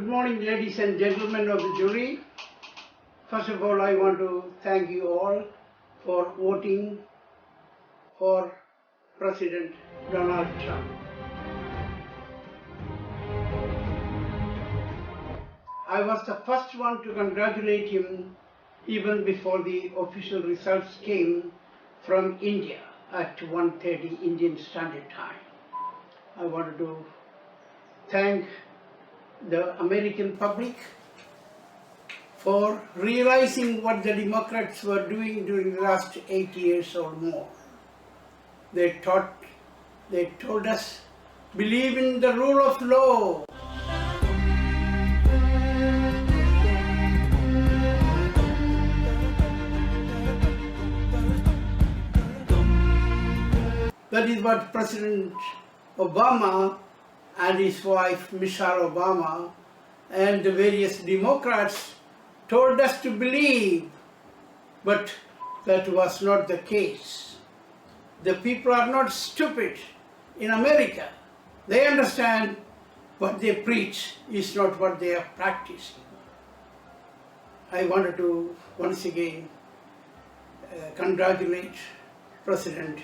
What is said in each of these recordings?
Good morning, ladies and gentlemen of the jury. First of all, I want to thank you all for voting for President Donald Trump. I was the first one to congratulate him even before the official results came from India at 1:30 Indian Standard Time. I wanted to thank the American public for realizing what the Democrats were doing during the last 8 years or more. They told us, believe in the rule of law. That is what President Obama and his wife Michelle Obama and the various Democrats told us to believe, but that was not the case. The people are not stupid in America. They understand what they preach is not what they are practicing. I wanted to once again congratulate President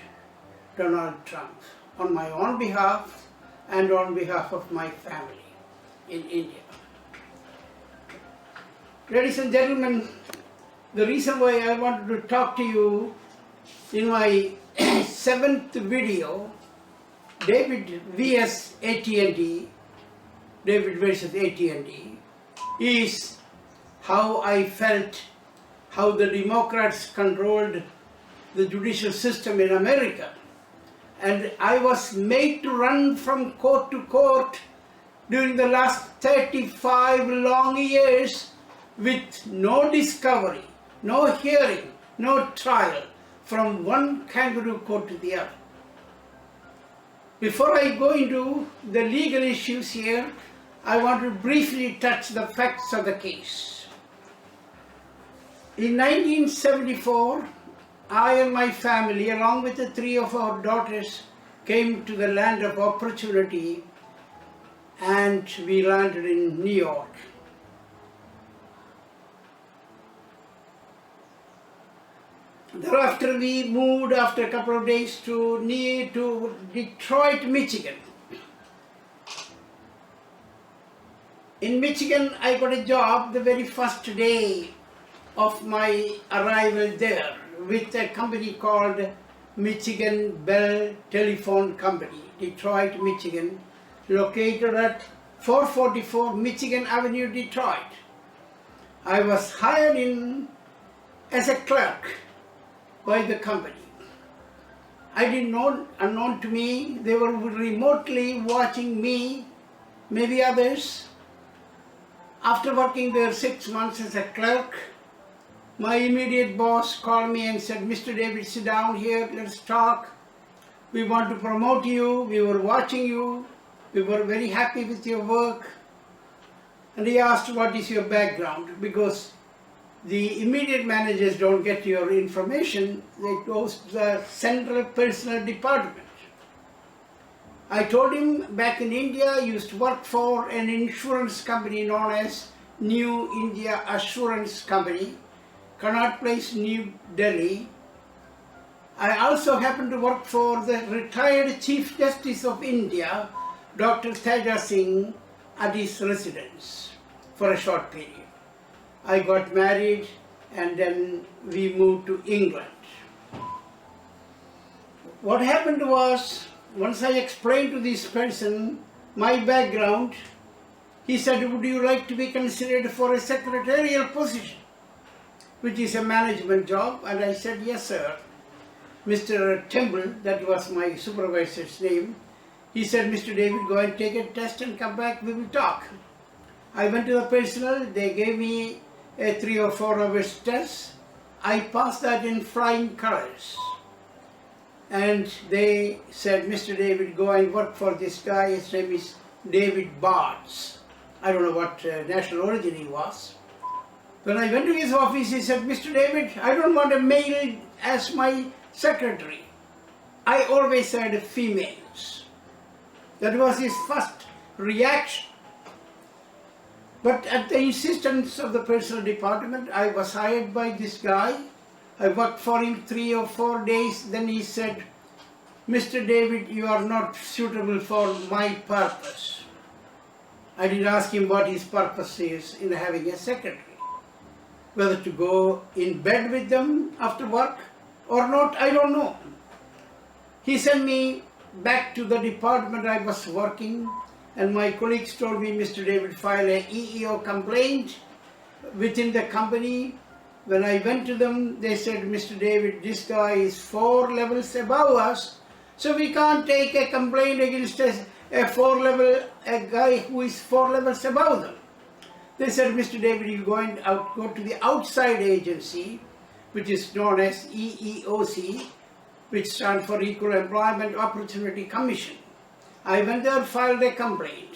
Donald Trump on my own behalf and on behalf of my family in India. Ladies and gentlemen, the reason why I wanted to talk to you in my 7th video, David vs. AT&t, David versus AT&t, is how I felt how the Democrats controlled the judicial system in America. And I was made to run from court to court during the last 35 long years with no discovery, no hearing, no trial, from one kangaroo court to the other. Before I go into the legal issues here, I want to briefly touch the facts of the case. In 1974, I and my family, along with the 3 of our daughters, came to the land of opportunity, and we landed in New York. Thereafter, we moved after a couple of days to Detroit, Michigan. In Michigan, I got a job the very first day of my arrival there, with a company called Michigan Bell Telephone Company, Detroit, Michigan, located at 444 Michigan Avenue, Detroit. I was hired in as a clerk by the company. I didn't know, unknown to me, they were remotely watching me, maybe others. After working there 6 months as a clerk, my immediate boss called me and said, Mr. David, sit down here, let's talk. We want to promote you, we were watching you, we were very happy with your work. And he asked, what is your background? Because the immediate managers don't get your information, it goes to the Central Personnel Department. I told him back in India, I used to work for an insurance company known as New India Assurance Company, Connaught Place, New Delhi. I also happened to work for the retired Chief Justice of India, Dr. Teja Singh, at his residence for a short period. I got married and then we moved to England. What happened was, once I explained to this person my background, he said, would you like to be considered for a secretarial position, which is a management job? And I said, yes, sir. Mr. Temple, that was my supervisor's name, he said, Mr. David, go and take a test and come back, we will talk. I went to the personnel, they gave me a 3 or 4 hours test. I passed that in flying colors. And they said, Mr. David, go and work for this guy, his name is David Barnes. I don't know what national origin he was. When I went to his office, he said, Mr. David, I don't want a male as my secretary. I always had females. That was his first reaction. But at the insistence of the personal department, I was hired by this guy. I worked for him 3 or 4 days. Then he said, "Mr. David, you are not suitable for my purpose." I did ask him what his purpose is in having a secretary. Whether to go in bed with them after work or not, I don't know. He sent me back to the department I was working, and my colleagues told me, "Mr. David, file a EEO complaint within the company." When I went to them, they said, "Mr. David, this guy is 4 levels above us, so we can't take a complaint against a guy who is 4 levels above them." They said, "Mr. David, you go to the outside agency, which is known as EEOC, which stands for Equal Employment Opportunity Commission." I went there, filed a complaint.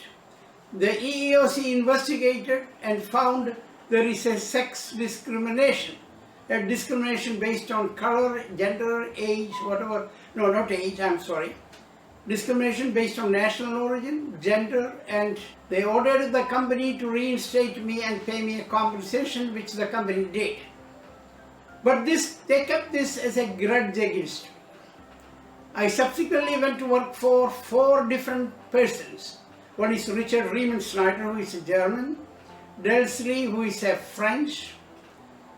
The EEOC investigated and found there is a sex discrimination, a discrimination based on color, gender, age, whatever. No, not age, I'm sorry. Discrimination based on national origin, gender, and they ordered the company to reinstate me and pay me a compensation, which the company did. But they kept this as a grudge against me. I subsequently went to work for 4 different persons. One is Richard Riemann Schneider, who is a German, Delsley, who is a French,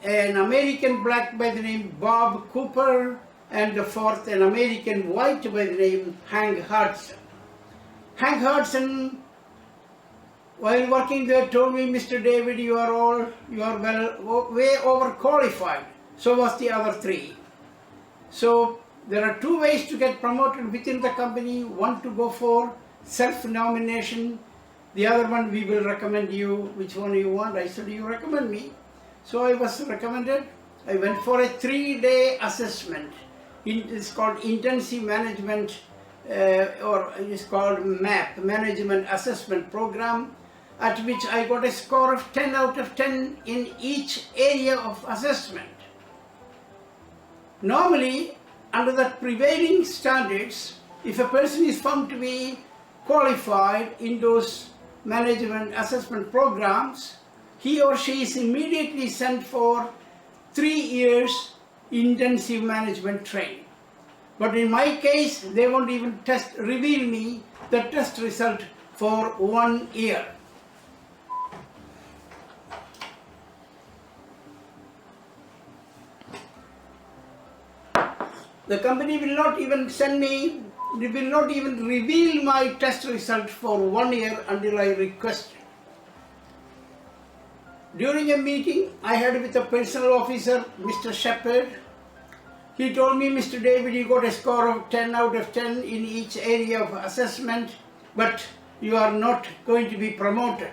an American black by the name Bob Cooper, and the 4th, an American white by the name Hank Hudson. Hank Hudson, while working there, told me, "Mr. David, you are way overqualified." So was the other 3. So there are 2 ways to get promoted within the company. One, to go for self-nomination. The other one, we will recommend you. Which one you want? I said, "You recommend me." So I was recommended. I went for a 3-day assessment. It's called Intensive Management, or it's called MAP, Management Assessment Program, at which I got a score of 10 out of 10 in each area of assessment. Normally, under the prevailing standards, if a person is found to be qualified in those management assessment programs, he or she is immediately sent for 3 years intensive management training. But in my case, they won't even reveal me the test result for 1 year. The company will not even they will not even reveal my test result for 1 year until I request it. During a meeting I had with a personal officer, Mr. Shepard, he told me, "Mr. David, you got a score of 10 out of 10 in each area of assessment, but you are not going to be promoted.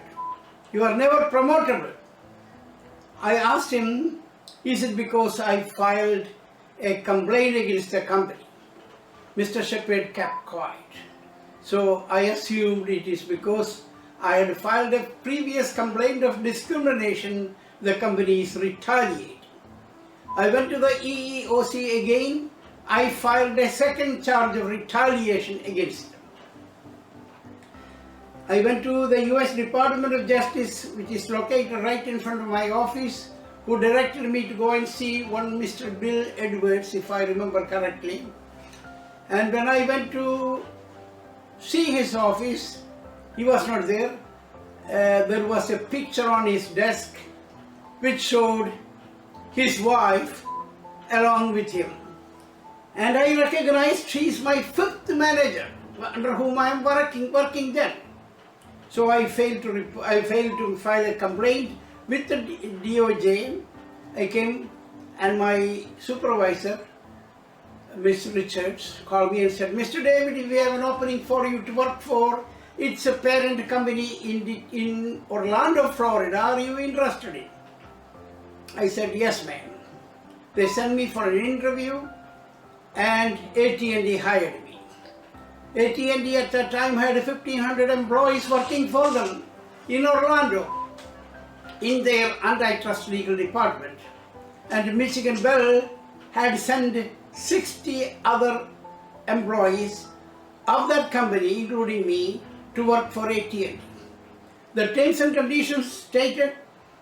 You are never promotable." I asked him, "Is it because I filed a complaint against the company?" Mr. Shepard kept quiet. So I assumed it is because I had filed a previous complaint of discrimination, the company is retaliating. I went to the EEOC again. I filed a second charge of retaliation against them. I went to the US Department of Justice, which is located right in front of my office, who directed me to go and see one Mr. Bill Edwards, if I remember correctly. And when I went to see his office, he was not there. There was a picture on his desk which showed his wife along with him. And I recognized she is my 5th manager under whom I am working then. So I failed to file a complaint with the DOJ. I came and my supervisor, Ms. Richards, called me and said, "Mr. David, we have an opening for you to work for. It's a parent company in Orlando, Florida. Are you interested in?" I said, "Yes, ma'am." They sent me for an interview and AT&T hired me. AT&T at that time had 1,500 employees working for them in Orlando in their antitrust legal department. And Michigan Bell had sent 60 other employees of that company, including me, to work for AT&T. The terms and conditions stated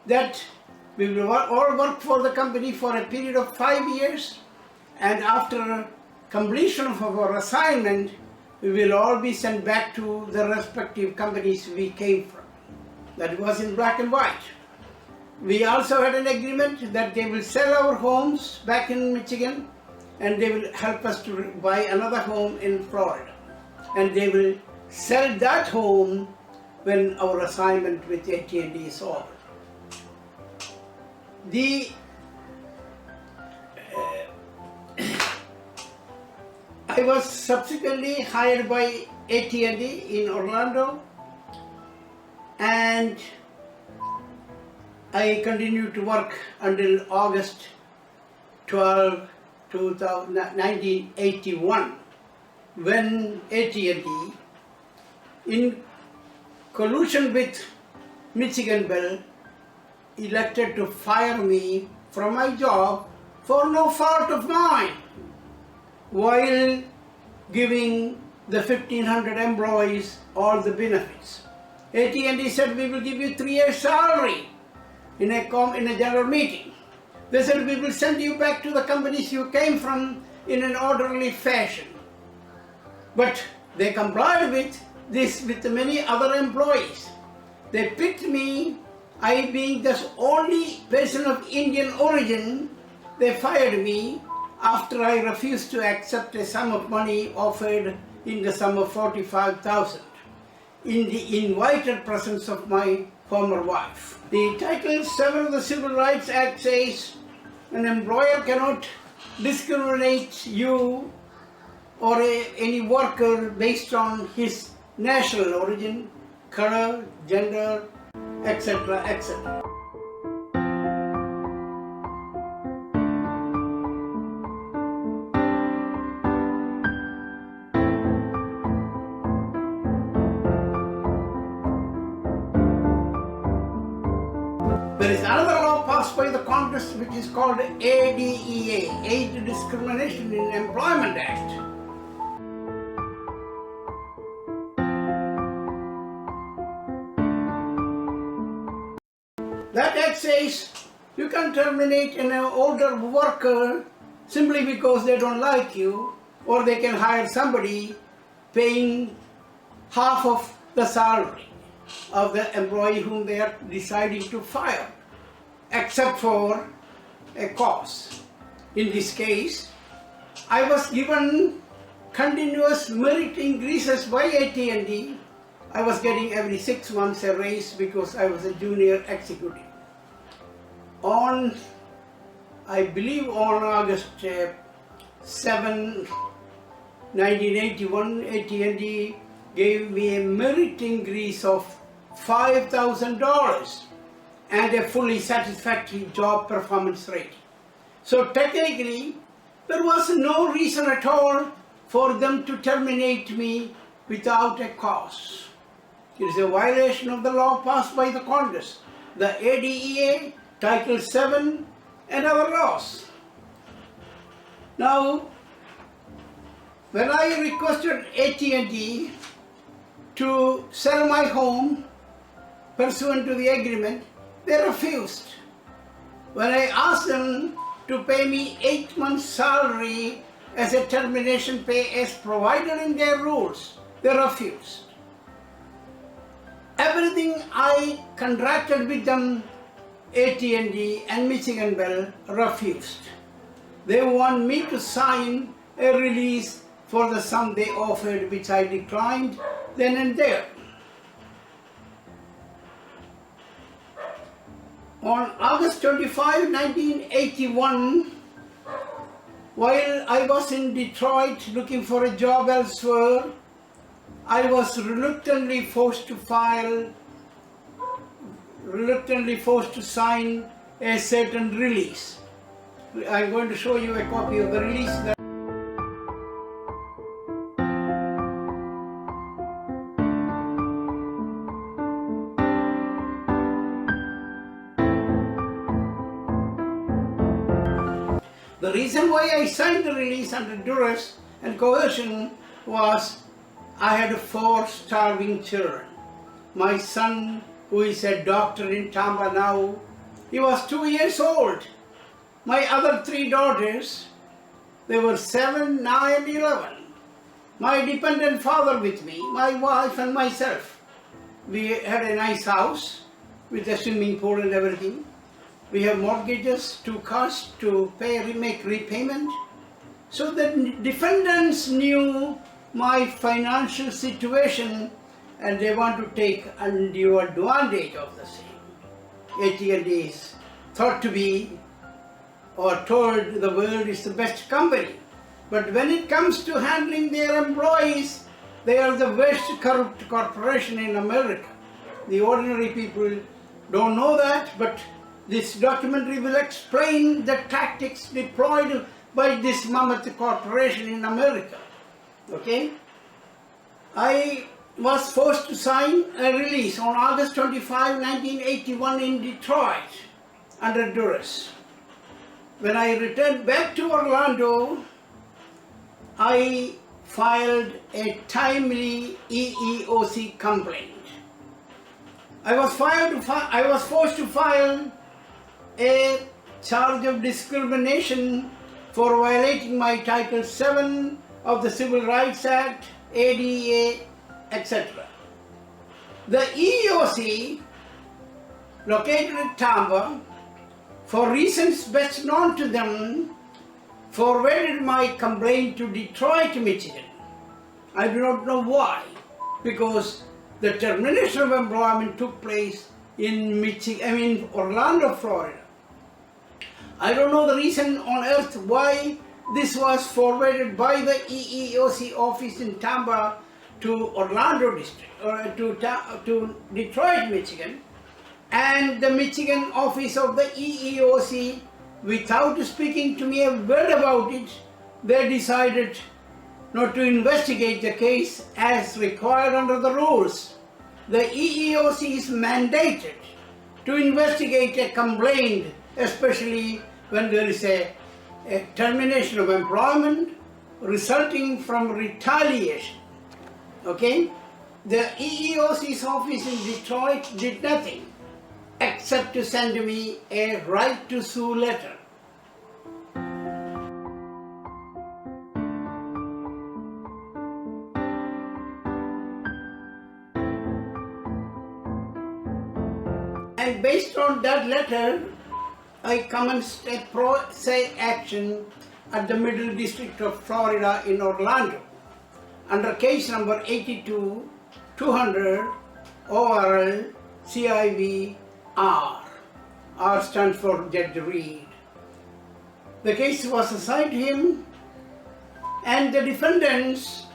that we will all work for the company for a period of 5 years, and after completion of our assignment, we will all be sent back to the respective companies we came from. That was in black and white. We also had an agreement that they will sell our homes back in Michigan, and they will help us to buy another home in Florida. And they will sell that home when our assignment with AT&T is over. I was subsequently hired by AT&T in Orlando, and I continued to work until August 12, 1981, when AT&T, in collusion with Michigan Bell, elected to fire me from my job for no fault of mine, while giving the 1,500 employees all the benefits. AT&T said, we will give you 3 years salary in a general meeting. They said, we will send you back to the companies you came from in an orderly fashion. But they complied with this with many other employees. They picked me, I being the only person of Indian origin. They fired me after I refused to accept a sum of money offered in the sum of $45,000 in the invited presence of my former wife. The Title 7 of the Civil Rights Act says an employer cannot discriminate you or any worker based on his national origin, color, gender, etc., etc. There is another law passed by the Congress which is called ADEA, Age Discrimination in Employment Act. That act says you can terminate an older worker simply because they don't like you, or they can hire somebody paying half of the salary of the employee whom they are deciding to fire, except for a cause. In this case, I was given continuous merit increases by AT&T. I was getting every 6 months a raise because I was a junior executive. I believe on August 7, 1981, AT&T gave me a merit increase of $5,000 and a fully satisfactory job performance rating. So technically, there was no reason at all for them to terminate me without a cause. It is a violation of the law passed by the Congress, the ADEA, Title 7, and other laws. Now, when I requested AT&T to sell my home pursuant to the agreement, they refused. When I asked them to pay me 8 months' salary as a termination pay as provided in their rules, they refused. Everything I contracted with them, AT&T and Michigan Bell, refused. They want me to sign a release for the sum they offered, which I declined then and there. On August 25, 1981, while I was in Detroit looking for a job elsewhere, I was reluctantly forced to sign a certain release. I'm going to show you a copy of the release. The reason why I signed the release under duress and coercion was I had 4 starving children. My son who is a doctor in Tampa now. He was 2 years old. My other 3 daughters, they were 7, 9, 11. My dependent father with me, my wife and myself. We had a nice house with a swimming pool and everything. We have mortgages, 2 cars to pay, make repayment. So the defendants knew my financial situation and they want to take undue advantage of the same. AT&t is thought to be or told the world is the best company. But when it comes to handling their employees, they are the worst corrupt corporation in America. The ordinary people don't know that, but this documentary will explain the tactics deployed by this mammoth corporation in America. Okay? I was forced to sign a release on August 25, 1981 in Detroit under duress. When I returned back to Orlando, I filed a timely EEOC complaint. I was forced to file a charge of discrimination for violating my Title VII of the Civil Rights Act, ADA, etc. The EEOC, located in Tampa, for reasons best known to them, forwarded my complaint to Detroit, Michigan. I do not know why, because the termination of employment took place in Orlando, Florida. I don't know the reason on earth why this was forwarded by the EEOC office in Tampa to Orlando district, or to Detroit, Michigan, and the Michigan office of the EEOC, without speaking to me a word about it, they decided not to investigate the case as required under the rules. The EEOC is mandated to investigate a complaint, especially when there is a termination of employment resulting from retaliation. Okay? The EEOC's office in Detroit did nothing except to send me a right to sue letter. And based on that letter, I commenced a pro se action at the Middle District of Florida in Orlando under case number 82-200 ORL CIV R. R stands for Judge Reed. The case was assigned to him, and the defendants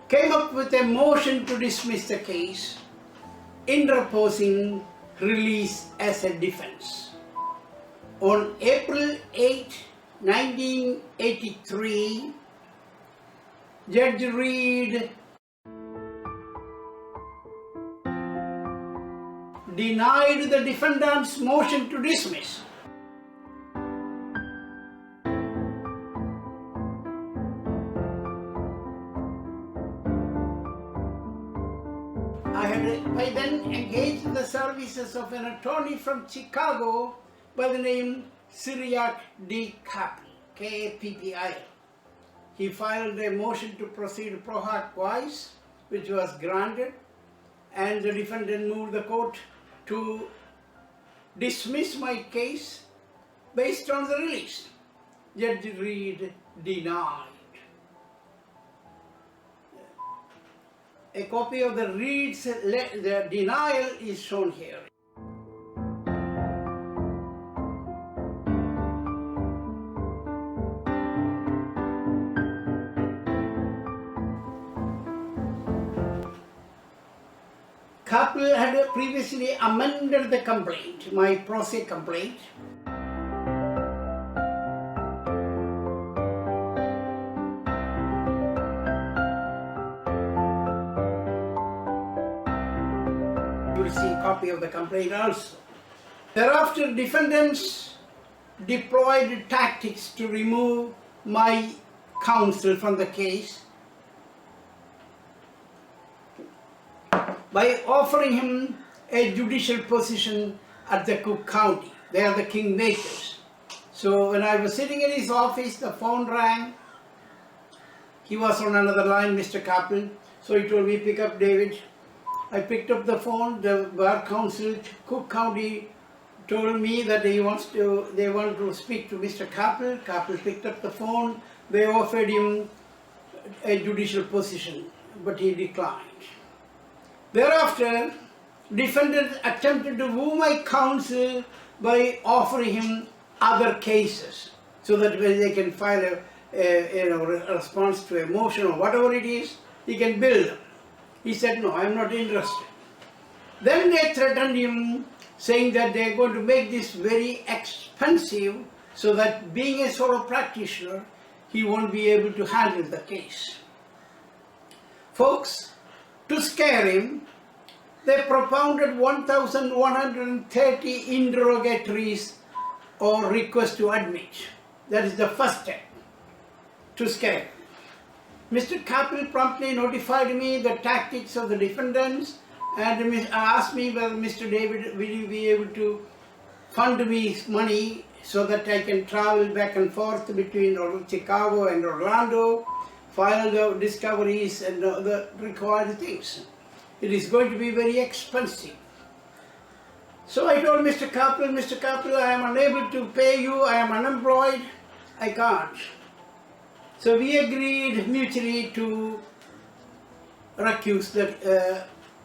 came up with a motion to dismiss the case, interposing release as a defense. On April 8, 1983, Judge Reed denied the defendant's motion to dismiss. I then engaged the services of an attorney from Chicago by the name Syriac D. Kapl, K-A-P-P-I-L. He filed a motion to proceed pro hac quis, which was granted, and the defendant moved the court to dismiss my case based on the release. Judge Reed denied. A copy of the Reed's the denial is shown here. Kapl had previously amended the complaint, my pro se complaint. You will see a copy of the complaint also. Thereafter, defendants deployed tactics to remove my counsel from the case by offering him a judicial position at the Cook County. They are the kingmakers. So when I was sitting in his office, the phone rang. He was on another line, Mr. Kaplan. So he told me, pick up David. I picked up the phone. The Bar Council, Cook County, told me that they want to speak to Mr. Kaplan. Kaplan picked up the phone. They offered him a judicial position, but he declined. Thereafter, defendant attempted to woo my counsel by offering him other cases, so that when they can file a response to a motion or whatever it is, he can bill them. He said, no, I am not interested. Then they threatened him, saying that they are going to make this very expensive, so that being a solo practitioner, he won't be able to handle the case. Folks, to scare him, they propounded 1,130 interrogatories or requests to admit. That is the first step, to scare him. Mr. Kapil promptly notified me the tactics of the defendants and asked me whether, Mr. David, will you be able to fund me money so that I can travel back and forth between Chicago and Orlando, file the discoveries and the required things. It is going to be very expensive. So I told Mr. Kapil, I am unable to pay you, I am unemployed, I can't. So we agreed mutually to recuse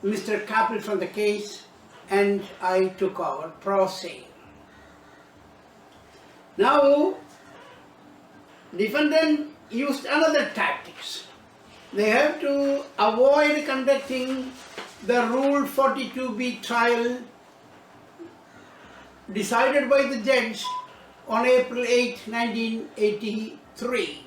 Mr. Kapil from the case, and I took over pro se. Now, defendant used another tactics. They have to avoid conducting the Rule 42B trial decided by the judge on April 8, 1983,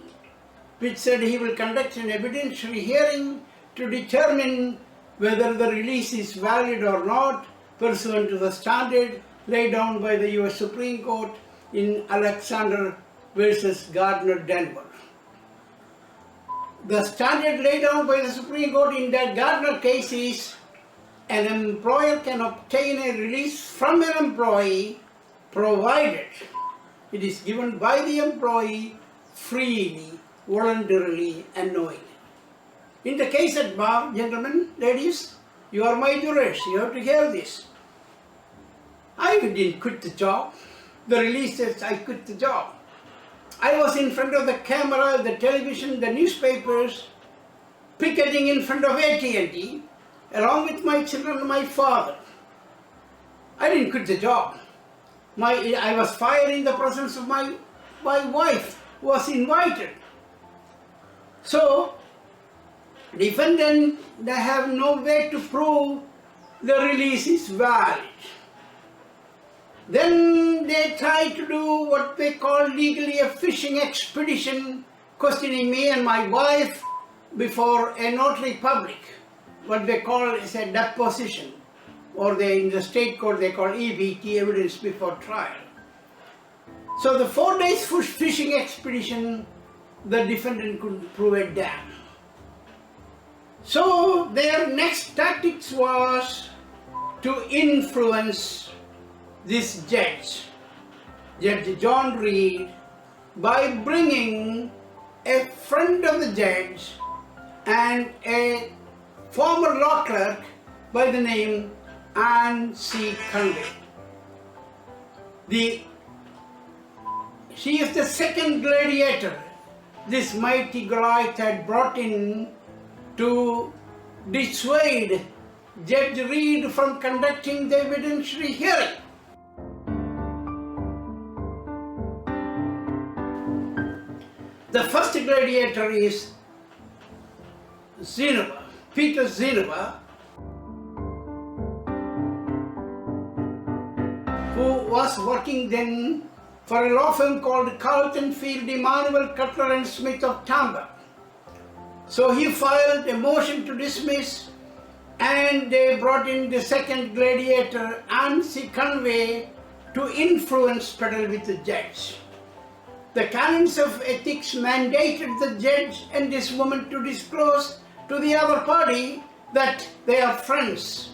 which said he will conduct an evidentiary hearing to determine whether the release is valid or not, pursuant to the standard laid down by the U.S. Supreme Court in Alexander versus Gardner, Denver. The standard laid down by the Supreme Court in that Gardner case is an employer can obtain a release from an employee provided it is given by the employee freely, voluntarily and knowingly. In the case at bar, gentlemen, ladies, you are my jurors, you have to hear this. I didn't quit the job. The release says I quit the job. I was in front of the camera, the television, the newspapers, picketing in front of AT&t, along with my children and my father. I didn't quit the job. I was fired in the presence of my wife, who was invited. So, defendant, they have no way to prove the release is valid. Then they try to do what they call legally a fishing expedition, questioning me and my wife before a notary public. What they call is a deposition, or in the state court they call EBT, evidence before trial. So the 4 days fishing expedition, the defendant couldn't prove a damn. So their next tactics was to influence this judge, Judge John Reed, by bringing a friend of the judge and a former law clerk by the name Anne C. Conway. She is the second gladiator this mighty Goliath had brought in to dissuade Judge Reed from conducting the evidentiary hearing. The first gladiator is Peter Zinova, who was working then for a law firm called Carlton Field, Emanuel, Cutler and Smith of Tampa. So he filed a motion to dismiss, and they brought in the second gladiator, Anne C. Conway, to influence peddle with the judge. The canons of ethics mandated the judge and this woman to disclose to the other party that they are friends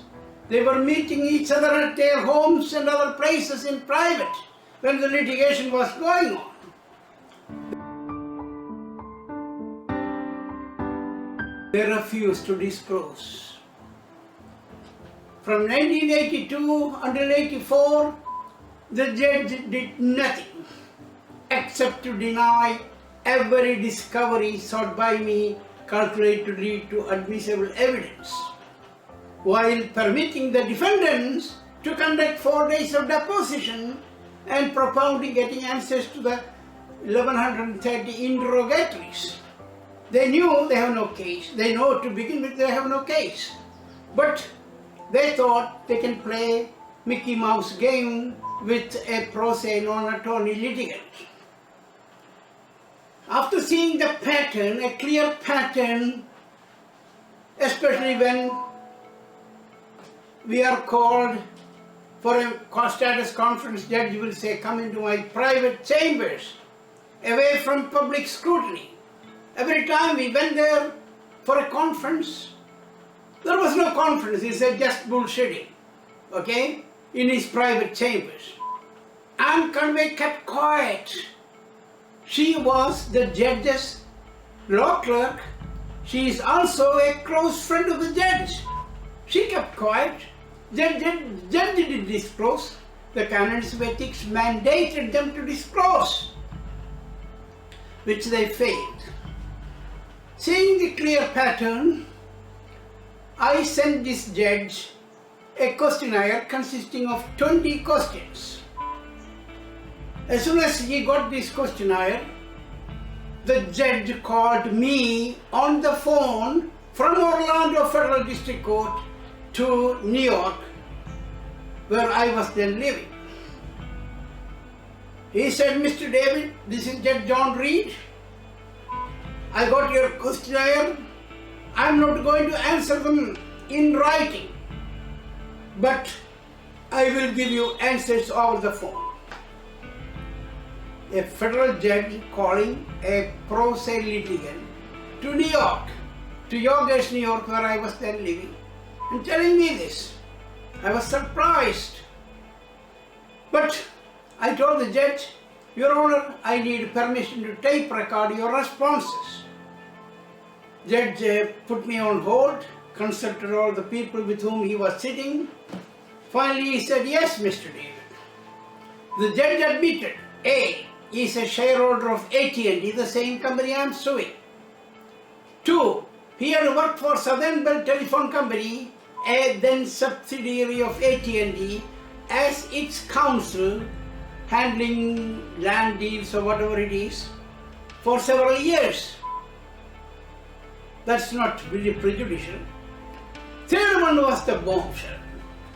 They were meeting each other at their homes and other places in private when the litigation was going on. They refused to disclose. From 1982 until 84, the judge did nothing except to deny every discovery sought by me calculated to lead to admissible evidence, while permitting the defendants to conduct 4 days of deposition and propounding getting answers to the 1130 interrogatories. They knew they have no case. They know to begin with they have no case. But they thought they can play Mickey Mouse game with a pro se non-attorney litigant. After seeing the pattern, a clear pattern, especially when we are called for a status conference, judge will say, come into my private chambers, away from public scrutiny. Every time we went there for a conference, there was no conference, he said just bullshitting, okay, in his private chambers. Anne Conway kept quiet. She was the judge's law clerk. She is also a close friend of the judge. She kept quiet. Judge didn't disclose. The canons of ethics mandated them to disclose, which they failed. Seeing the clear pattern, I sent this judge a questionnaire consisting of 20 questions. As soon as he got this questionnaire, the judge called me on the phone from Orlando Federal District Court to New York, where I was then living. He said, Mr. David, this is Judge John Reed. I got your questionnaire. I'm not going to answer them in writing, but I will give you answers over the phone. A federal judge calling a pro se litigant to New York, to Yogesh, New York, where I was then living, and telling me this. I was surprised. But I told the judge, Your Honor, I need permission to tape record your responses. Judge put me on hold, consulted all the people with whom he was sitting. Finally he said, yes, Mr. David. The judge admitted, A, he is a shareholder of AT&t, the same company I am suing. 2, he had worked for Southern Bell Telephone Company, a then subsidiary of AT&t, as its counsel, handling land deals or whatever it is, for several years. That's not really prejudicial. Third one was the bombshell.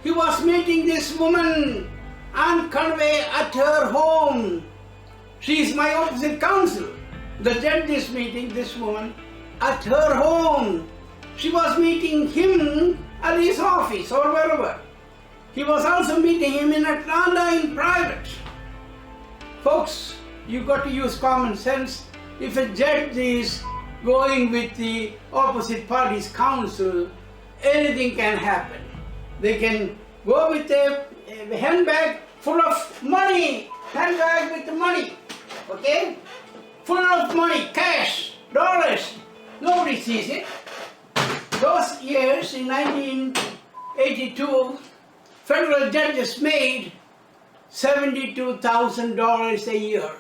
He was meeting this woman, Anne Conway, at her home. She is my opposite counsel. The judge is meeting this woman at her home. She was meeting him at his office or wherever. He was also meeting him in Atlanta in private. Folks, you got to use common sense. If a judge is going with the opposite party's counsel, anything can happen. They can go with a handbag full of money, handbag with the money, okay? Full of money, cash, dollars. Nobody sees it. Those years, in 1982, federal judges made $72,000 a year.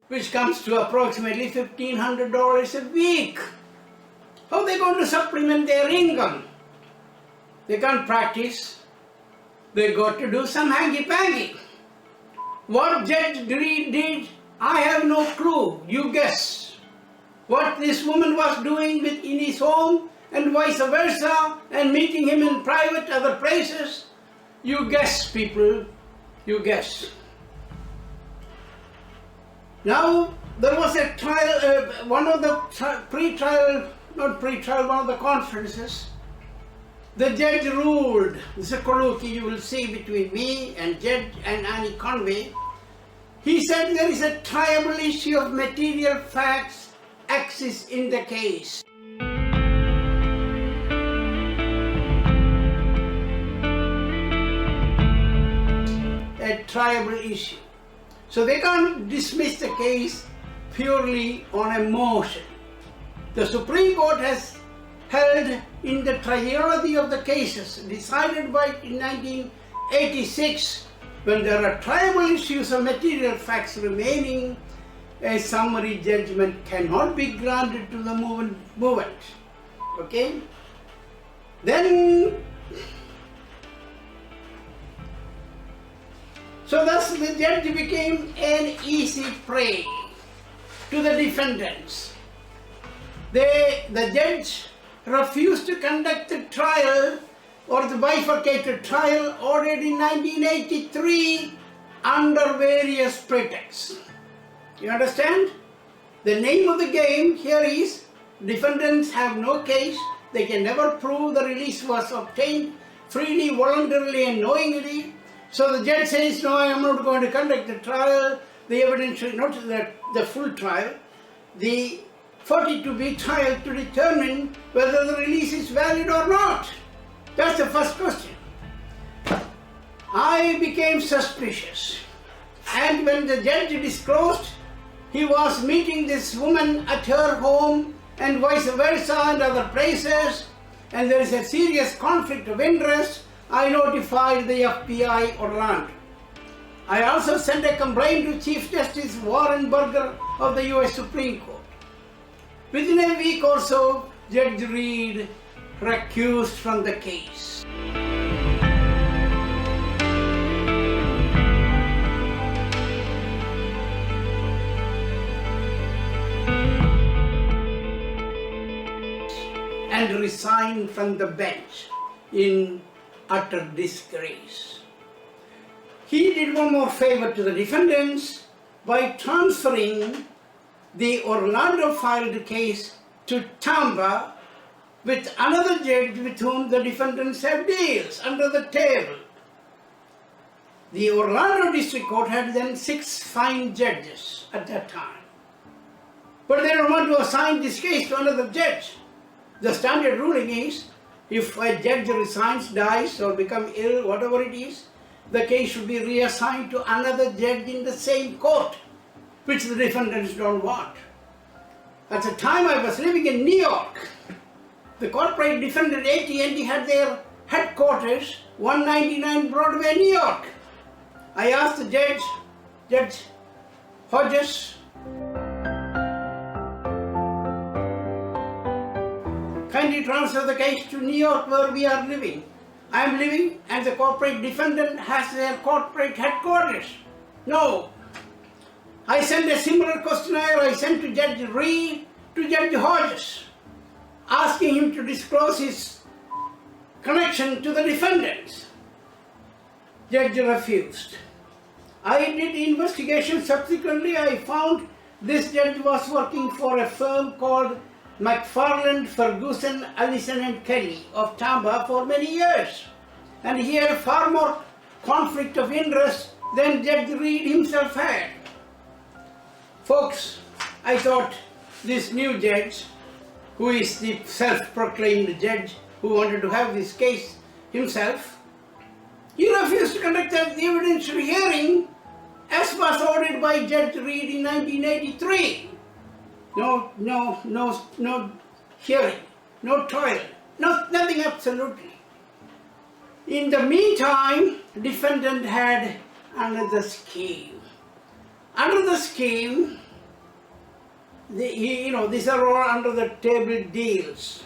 Which comes to approximately $1,500 a week. How are they going to supplement their income? They can't practice. They got to do some hanky-panky. What Judge Reed did, I have no clue. You guess. What this woman was doing in his home and vice versa, and meeting him in private other places, you guess, people. You guess. Now, there was a trial, one of the one of the conferences, the judge ruled, this is a colloquy you will see between me and Judge and Annie Conway. He said there is a triable issue of material facts axis in the case. A triable issue. So they can't dismiss the case purely on emotion. The Supreme Court has held in the triology of the cases decided by in 1986, when there are triable issues of material facts remaining, a summary judgment cannot be granted to the movement. Okay? Then, so thus the judge became an easy prey to the defendants. The judge refused to conduct the trial or the bifurcated trial ordered in 1983 under various pretexts. You understand? The name of the game here is defendants have no case, they can never prove the release was obtained freely, voluntarily and knowingly. So the judge says, no, I am not going to conduct the trial, the evidence, not the full trial, the 42B trial to determine whether the release is valid or not. That's the first question. I became suspicious, and when the judge disclosed he was meeting this woman at her home and vice versa and other places, and there is a serious conflict of interest, I notified the FBI Orlando. I also sent a complaint to Chief Justice Warren Burger of the US Supreme Court. Within a week or so, Judge Reed recused from the case. And resigned from the bench in utter disgrace. He did one more favor to the defendants by transferring the Orlando filed case to Tampa with another judge with whom the defendants have deals under the table. The Orlando District Court had then 6 fine judges at that time. But they don't want to assign this case to another judge. The standard ruling is, if a judge resigns, dies, or becomes ill, whatever it is, the case should be reassigned to another judge in the same court, which the defendants don't want. At the time I was living in New York, the corporate defendant AT&t had their headquarters 199 Broadway, New York. I asked the Judge Hodges, kindly transfer the case to New York where we are living. I am living and the corporate defendant has their corporate headquarters. No. I sent a similar questionnaire I sent to Judge Reed, to Judge Hodges, asking him to disclose his connection to the defendants. Judge refused. I did investigation. Subsequently, I found this judge was working for a firm called McFarland, Ferguson, Allison and Kelly of Tampa for many years. And he had far more conflict of interest than Judge Reed himself had. Folks, I thought this new judge, who is the self-proclaimed judge who wanted to have this case himself, he refused to conduct the evidentiary hearing as was ordered by Judge Reed in 1983. No hearing, no trial, nothing absolutely. In the meantime, defendant had another scheme. Under the scheme, these are all under the table deals.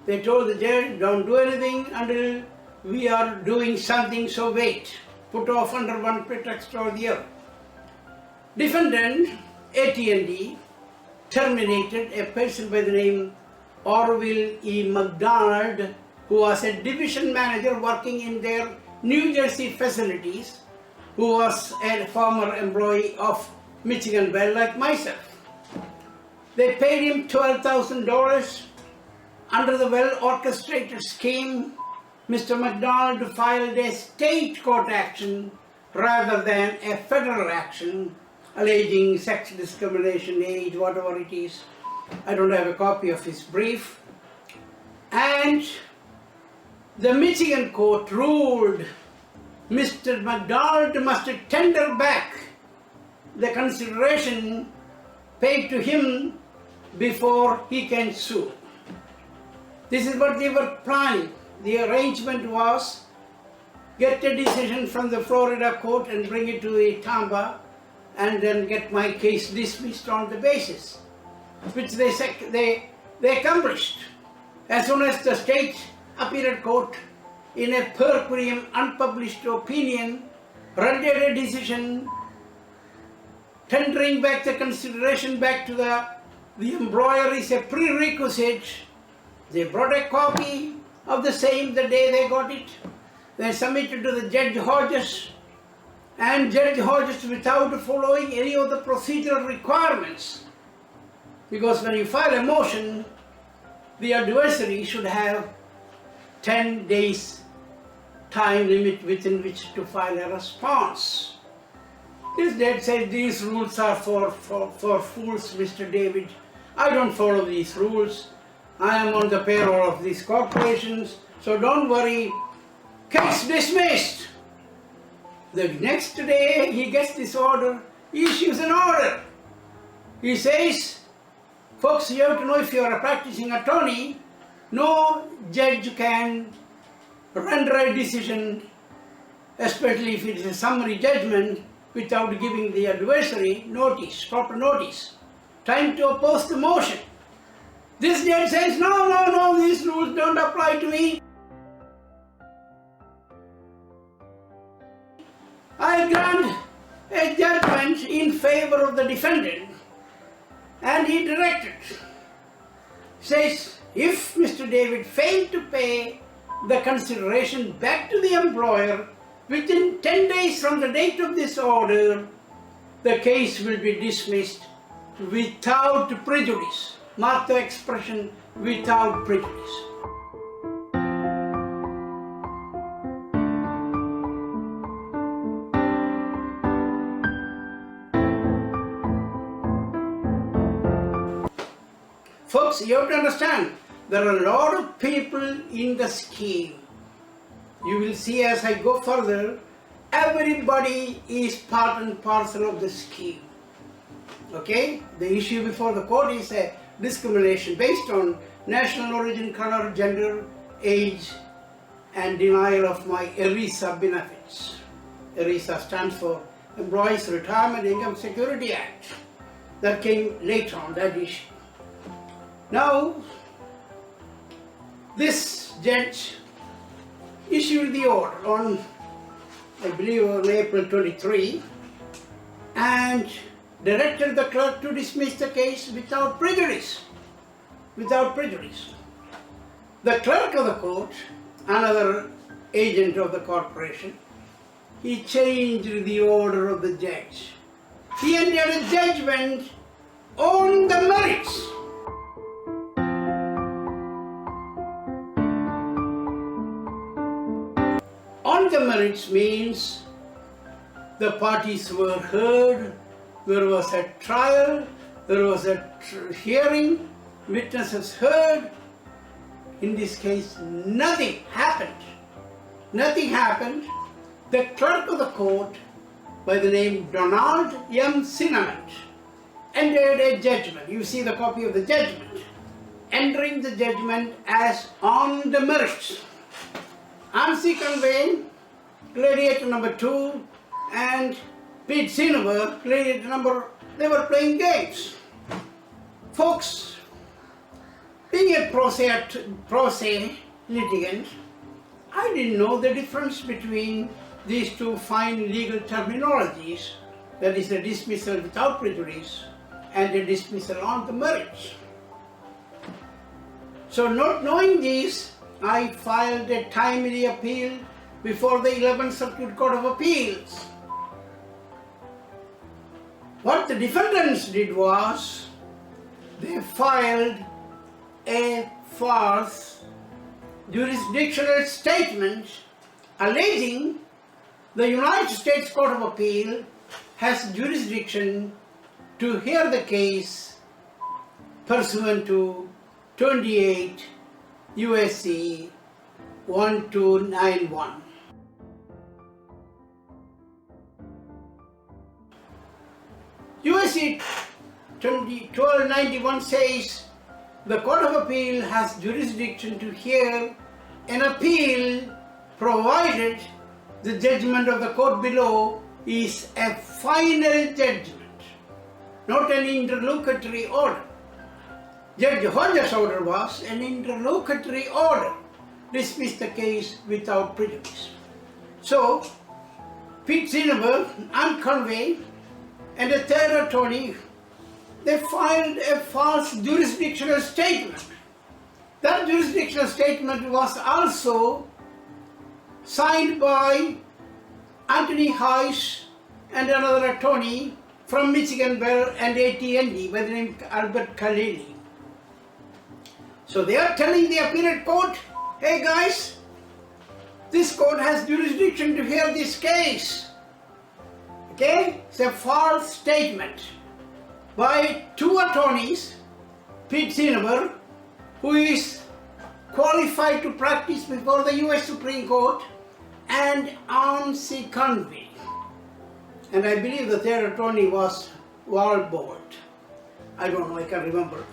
They told the judge, don't do anything until we are doing something, so wait. Put off under one pretext or the other. Defendant, AT&t, terminated a person by the name Orville E. McDonald, who was a division manager working in their New Jersey facilities, who was a former employee of Michigan Bell like myself. They paid him $12,000 under the well-orchestrated scheme. Mr. McDonald filed a state court action rather than a federal action alleging sex discrimination, age, whatever it is. I don't have a copy of his brief. And the Michigan court ruled Mr. McDonald must tender back the consideration paid to him before he can sue. This is what they were planning. The arrangement was get a decision from the Florida court and bring it to Tampa and then get my case dismissed on the basis, which they accomplished. As soon as the state appellate court, in a per curiam unpublished opinion, rendered a decision tendering back the consideration back to the employer is a prerequisite. They brought a copy of the same the day they got it. They submitted to the Judge Hodges, and Judge Hodges, without following any of the procedural requirements, because when you file a motion, the adversary should have 10 days time limit within which to file a response. This judge said these rules are for fools, Mr. David. I don't follow these rules. I am on the payroll of these corporations, so don't worry. Case dismissed. The next day he gets this order, he issues an order. He says, folks, you have to know, if you are a practicing attorney, no judge can render a decision, especially if it is a summary judgment, without giving the adversary notice, proper notice, time to oppose the motion. This judge says, no, these rules don't apply to me. I grant a judgment in favor of the defendant, and he directed, says, if Mr. David failed to pay the consideration back to the employer within 10 days from the date of this order, the case will be dismissed without prejudice. Mark the expression, without prejudice. Folks, you have to understand, there are a lot of people in the scheme. You will see as I go further, everybody is part and parcel of the scheme. Okay? The issue before the court is a discrimination based on national origin, color, gender, age, and denial of my ERISA benefits. ERISA stands for Employees Retirement Income Security Act. That came later on, that issue. Now, this judge issued the order on, I believe, on April 23, and directed the clerk to dismiss the case without prejudice. Without prejudice. The clerk of the court, another agent of the corporation, he changed the order of the judge. He entered a judgment on the merits. On the merits means the parties were heard, there was a trial, there was a hearing, witnesses heard. In this case, nothing happened. Nothing happened. The clerk of the court, by the name Donald M. Cinnamon, entered a judgment. You see the copy of the judgment. Entering the judgment as on the merits. Ansi Convey, gladiator number 2, and Pete Sinover, gladiator number, they were playing games. Folks, being a pro se litigant, I didn't know the difference between these two fine legal terminologies, that is a dismissal without prejudice and a dismissal on the merits. So not knowing these, I filed a timely appeal before the 11th Circuit Court of Appeals. What the defendants did was, they filed a false jurisdictional statement alleging the United States Court of Appeal has jurisdiction to hear the case pursuant to 28 USC 1291. USC 1291 says the Court of Appeal has jurisdiction to hear an appeal provided the judgment of the court below is a final judgment, not an interlocutory order. Judge Hodges' order was an interlocutory order, dismissed the case without prejudice. So, Pete Zinneber and Conway and a third attorney, they filed a false jurisdictional statement. That jurisdictional statement was also signed by Anthony Heiss and another attorney from Michigan Bell and AT&t by the name Albert Khalili. So they are telling the appellate court, hey guys, this court has jurisdiction to hear this case. Okay? It's a false statement by two attorneys, Pete Zinneber, who is qualified to practice before the US Supreme Court, and Ansi Conway. And I believe the third attorney was Walbort. I don't know, I can't remember.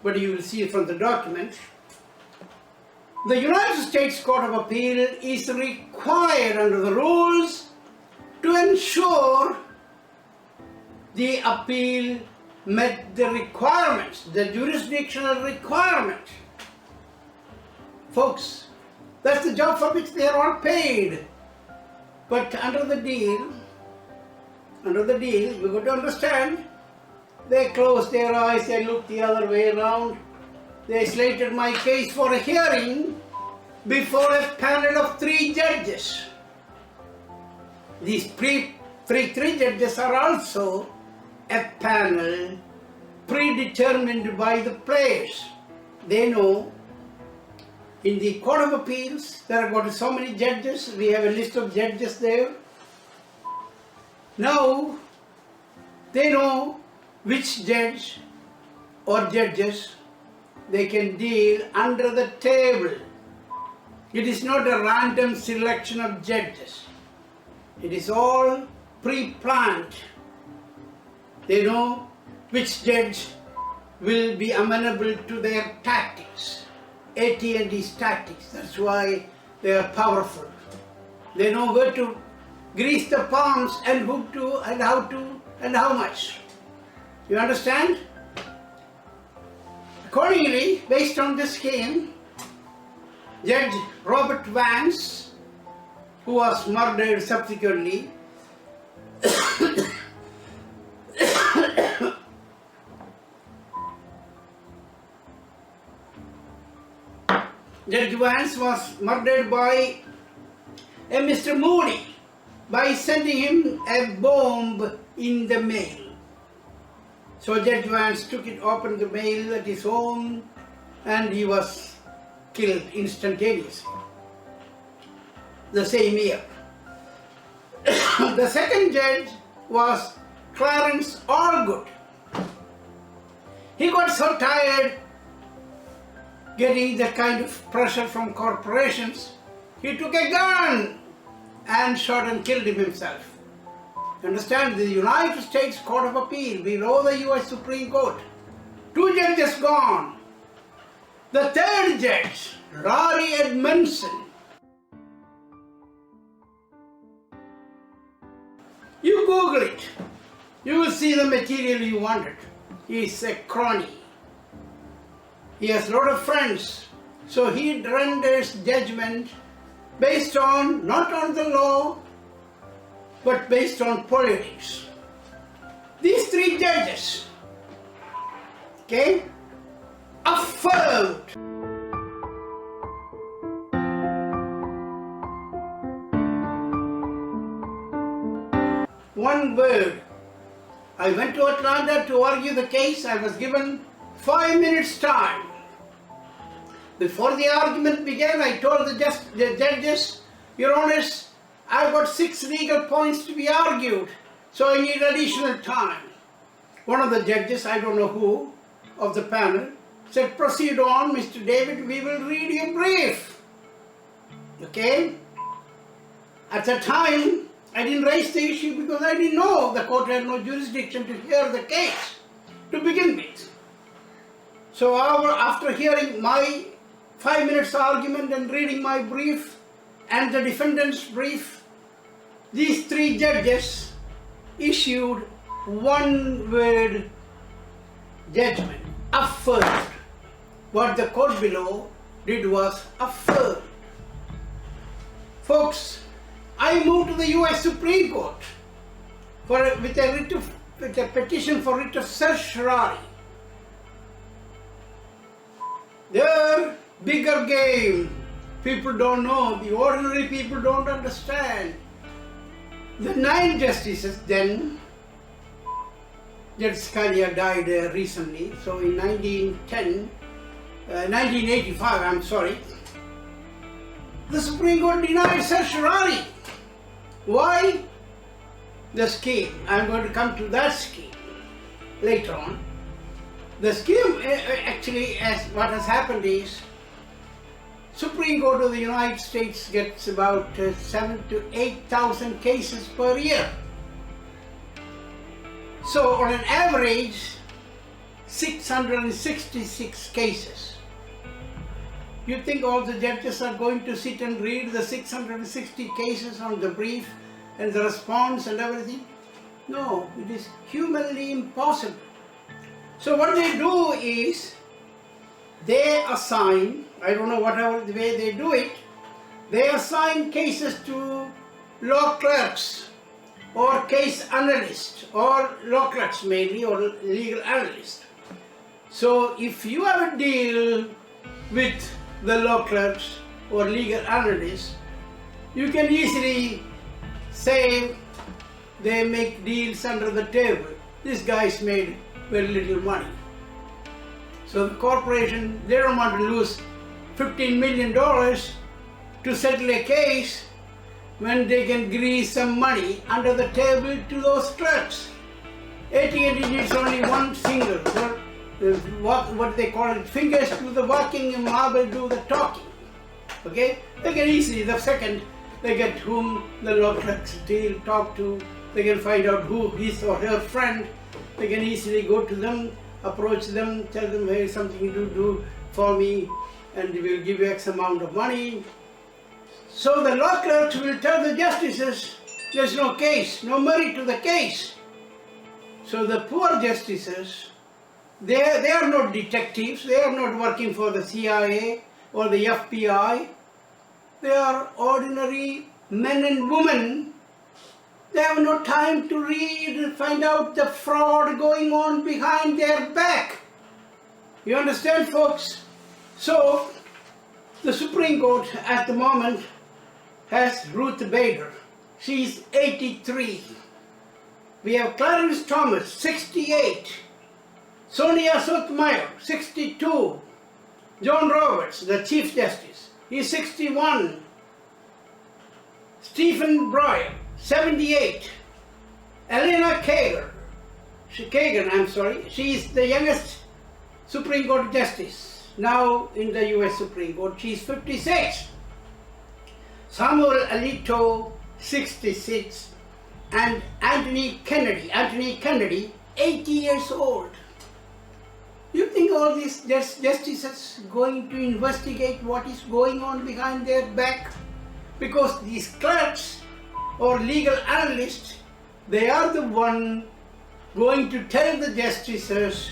But you will see from the document. The United States Court of Appeal is required under the rules to ensure the appeal met the requirements, the jurisdictional requirement. Folks, that's the job for which they are all paid. But under the deal, you got to understand, they closed their eyes, they looked the other way around. They slated my case for a hearing before a panel of 3 judges. These three judges are also a panel predetermined by the players. They know in the Court of Appeals there are got so many judges. We have a list of judges there. Now they know which judge or judges they can deal under the table. It is not a random selection of judges. It is all pre-planned. They know which judge will be amenable to their tactics, AT&T's tactics. That's why they are powerful. They know where to grease the palms and who to and how to and how much. You understand? Accordingly, based on this scheme, Judge Robert Vance, who was murdered subsequently, Judge Vance was murdered by a Mr. Moody by sending him a bomb in the mail. So Judge Vance took it, opened the mail at his home, and he was killed instantaneously the same year. The second judge was Clarence Allgood. He got so tired getting that kind of pressure from corporations, he took a gun and shot and killed him himself. Understand, the United States Court of Appeal below the US Supreme Court, 2 judges gone. The third judge, Rory Edmondson. You Google it, you will see the material you wanted. He is a crony. He has a lot of friends. So he renders judgment based on, not on the law, but based on politics. These 3 judges, okay, affirmed one word. I went to Atlanta to argue the case. I was given 5 minutes time. Before the argument began, I told the judges, Your Honors, I've got 6 legal points to be argued, so I need additional time. One of the judges, I don't know who, of the panel said, proceed on, Mr. David, we will read your brief. Okay? At the time, I didn't raise the issue because I didn't know the court had no jurisdiction to hear the case to begin with. So after hearing my 5 minutes argument and reading my brief and the defendant's brief, these three judges issued one-word judgment, affirmed. What the court below did was affirm. Folks, I moved to the US Supreme Court with a petition for writ of certiorari. Their bigger game, people don't know, the ordinary people don't understand. The 9 justices then, Judge Scalia died recently, so in 1985, the Supreme Court denied certiorari. Why? The scheme. I'm going to come to that scheme later on. The scheme actually, as what has happened is, Supreme Court of the United States gets about 7,000 to 8,000 cases per year. So on an average, 666 cases. You think all the judges are going to sit and read the 660 cases on the brief and the response and everything? No, it is humanly impossible. So what they do is, they assign, I don't know whatever the way they do it, they assign cases to law clerks or case analysts, or law clerks mainly, or legal analysts. So if you have a deal with the law clerks or legal analysts, you can easily say they make deals under the table. This guy's made very little money. So the corporation, they don't want to lose $15 million to settle a case when they can grease some money under the table to those clerks. AT&T needs only one finger, what they call it, fingers do the walking and marble do the talking. Okay? They can easily, the second they get whom the law clerks deal, talk to, they can find out who his or her friend, they can easily go to them, approach them, tell them, hey, something to do for me, and we will give you X amount of money. So the law clerks will tell the justices, there's no case, no merit to the case. So the poor justices, they are not detectives, they are not working for the CIA or the FBI. They are ordinary men and women. They have no time to read and find out the fraud going on behind their back. You understand, folks? So, the Supreme Court at the moment has Ruth Bader. She's 83. We have Clarence Thomas, 68. Sonia Sotomayor, 62. John Roberts, the Chief Justice, he's 61. Stephen Breyer, 78. Elena Kagan, she is the youngest Supreme Court Justice now in the US Supreme Court. She's 56. Samuel Alito, 66. And Anthony Kennedy, 80 years old. You think all these justices going to investigate what is going on behind their back? Because these clerks or legal analysts, they are the one going to tell the justices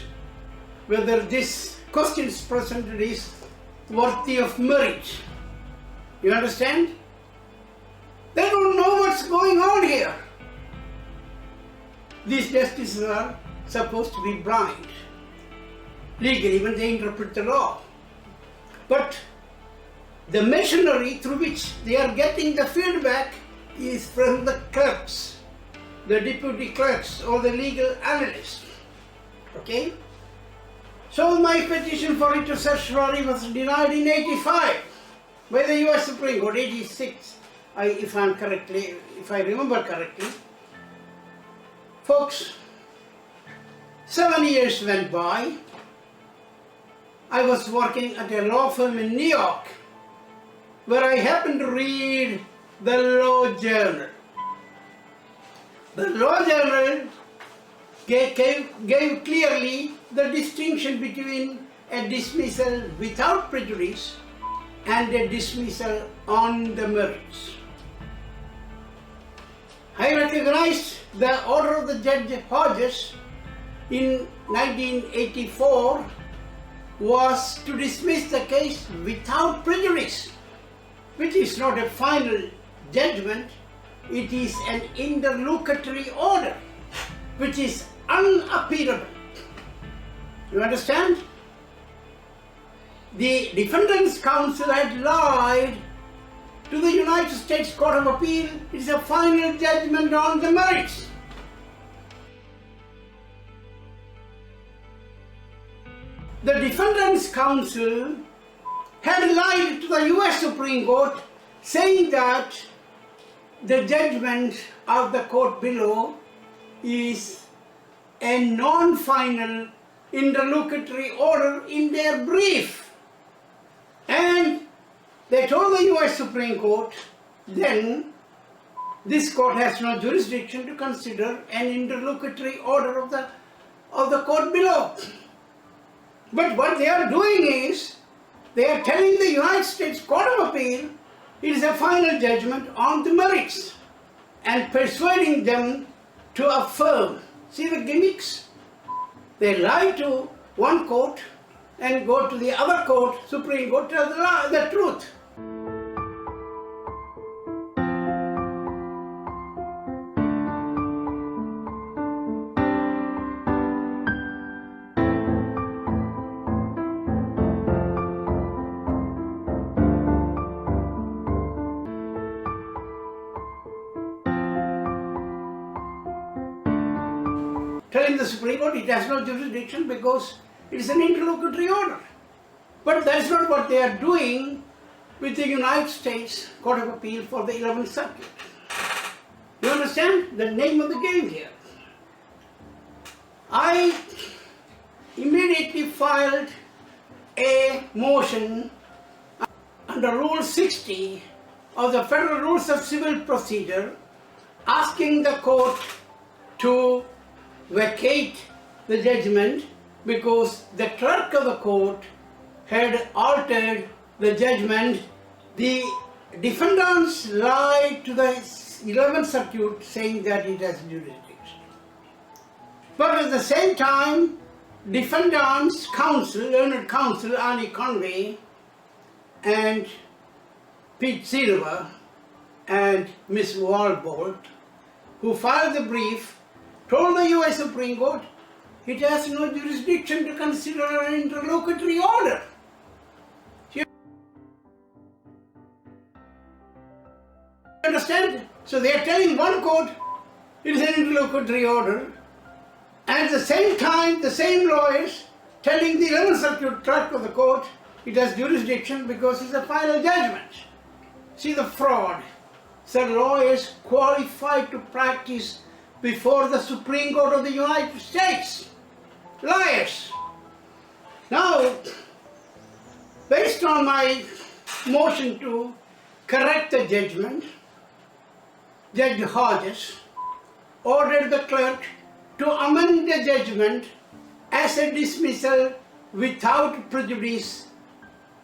whether this questions presented is worthy of merit. You understand? They don't know what's going on here. These justices are supposed to be blind. Legally, when they interpret the law. But the machinery through which they are getting the feedback is from the clerks, the deputy clerks or the legal analysts. Okay? So my petition for writ of certiorari was denied in 85 by the US Supreme Court, 86, if I remember correctly. Folks, 7 years went by. I was working at a law firm in New York where I happened to read the Law Journal. The Law Journal gave clearly the distinction between a dismissal without prejudice and a dismissal on the merits. I recognized the order of the Judge Hodges in 1984 was to dismiss the case without prejudice, which is not a final judgment, it is an interlocutory order, which is unappealable. You understand? The Defendant's Counsel had lied to the United States Court of Appeal. It is a final judgment on the merits. The Defendant's Counsel had lied to the US Supreme Court, saying that the judgment of the court below is a non-final interlocutory order in their brief. And they told the US Supreme Court, then this court has no jurisdiction to consider an interlocutory order of the court below. But what they are doing is, they are telling the United States Court of Appeal it is a final judgment on the merits and persuading them to affirm. See the gimmicks? They lie to one court and go to the other court, Supreme Court, tell the truth. Telling the Supreme Court it has no jurisdiction because it is an interlocutory order. But that's not what they are doing with the United States Court of Appeal for the 11th Circuit. You understand the name of the game here? I immediately filed a motion under Rule 60 of the Federal Rules of Civil Procedure asking the court to vacate the judgment because the clerk of the court had altered the judgment. The defendants lied to the 11th Circuit saying that it has jurisdiction. But at the same time, defendants' counsel, learned counsel Annie Conway and Pete Silver and Miss Walbolt, who filed the brief, told the US Supreme Court it has no jurisdiction to consider an interlocutory order. You understand? So they are telling one court it is an interlocutory order, and at the same time the same lawyers telling the 11th Circuit clerk of the court it has jurisdiction because it's a final judgment. See the fraud. So lawyers qualified to practice before the Supreme Court of the United States. Liars. Now, based on my motion to correct the judgment, Judge Hodges ordered the clerk to amend the judgment as a dismissal without prejudice,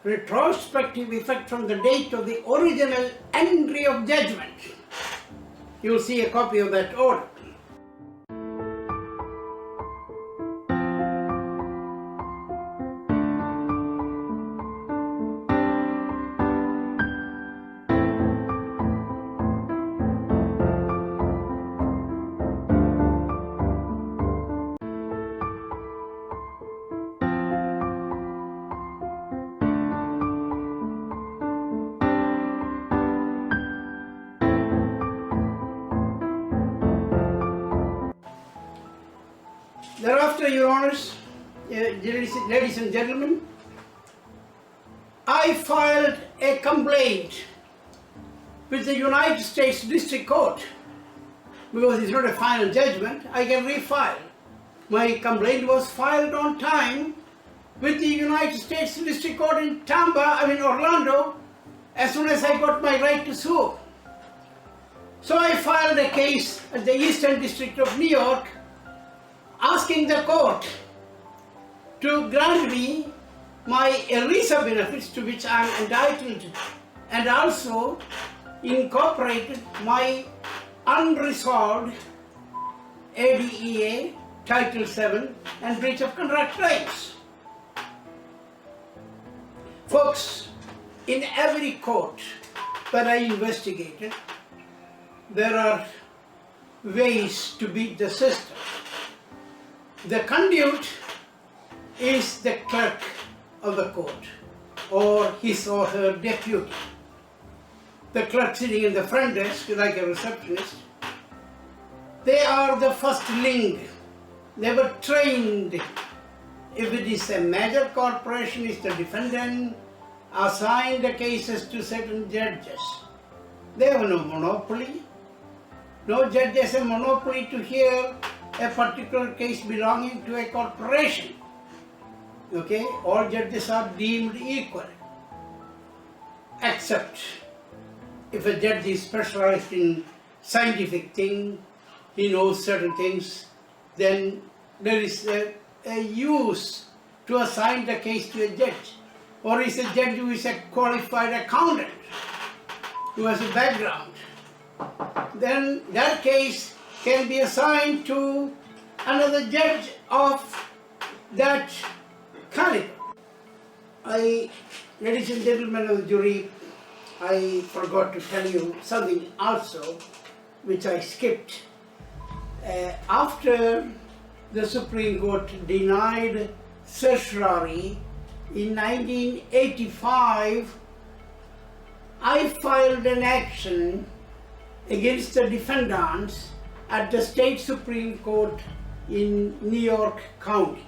retrospective effect from the date of the original entry of judgment. You will see a copy of that order. Thereafter, Your Honors, ladies and gentlemen, I filed a complaint with the United States District Court. Because it's not a final judgment, I can refile. My complaint was filed on time with the United States District Court in Orlando, as soon as I got my right to sue. So I filed a case at the Eastern District of New York asking the court to grant me my ERISA benefits to which I am entitled, and also incorporated my unresolved ADEA, Title VII and breach of contract claims. Folks, in every court that I investigated, there are ways to beat the system. The conduit is the clerk of the court or his or her deputy. The clerk sitting in the front desk like a receptionist. They are the first link. They were trained. If it is a major corporation, is the defendant, assign the cases to certain judges. They have no monopoly. No judge has a monopoly to hear a particular case belonging to a corporation. Okay, all judges are deemed equal, except if a judge is specialized in scientific thing, he knows certain things, then there is a use to assign the case to a judge. Or is a judge who is a qualified accountant, who has a background, then that case can be assigned to another judge of that caliber. Ladies and gentlemen of the jury, I forgot to tell you something also which I skipped. After the Supreme Court denied certiorari in 1985, I filed an action against the defendants at the state Supreme Court in New York County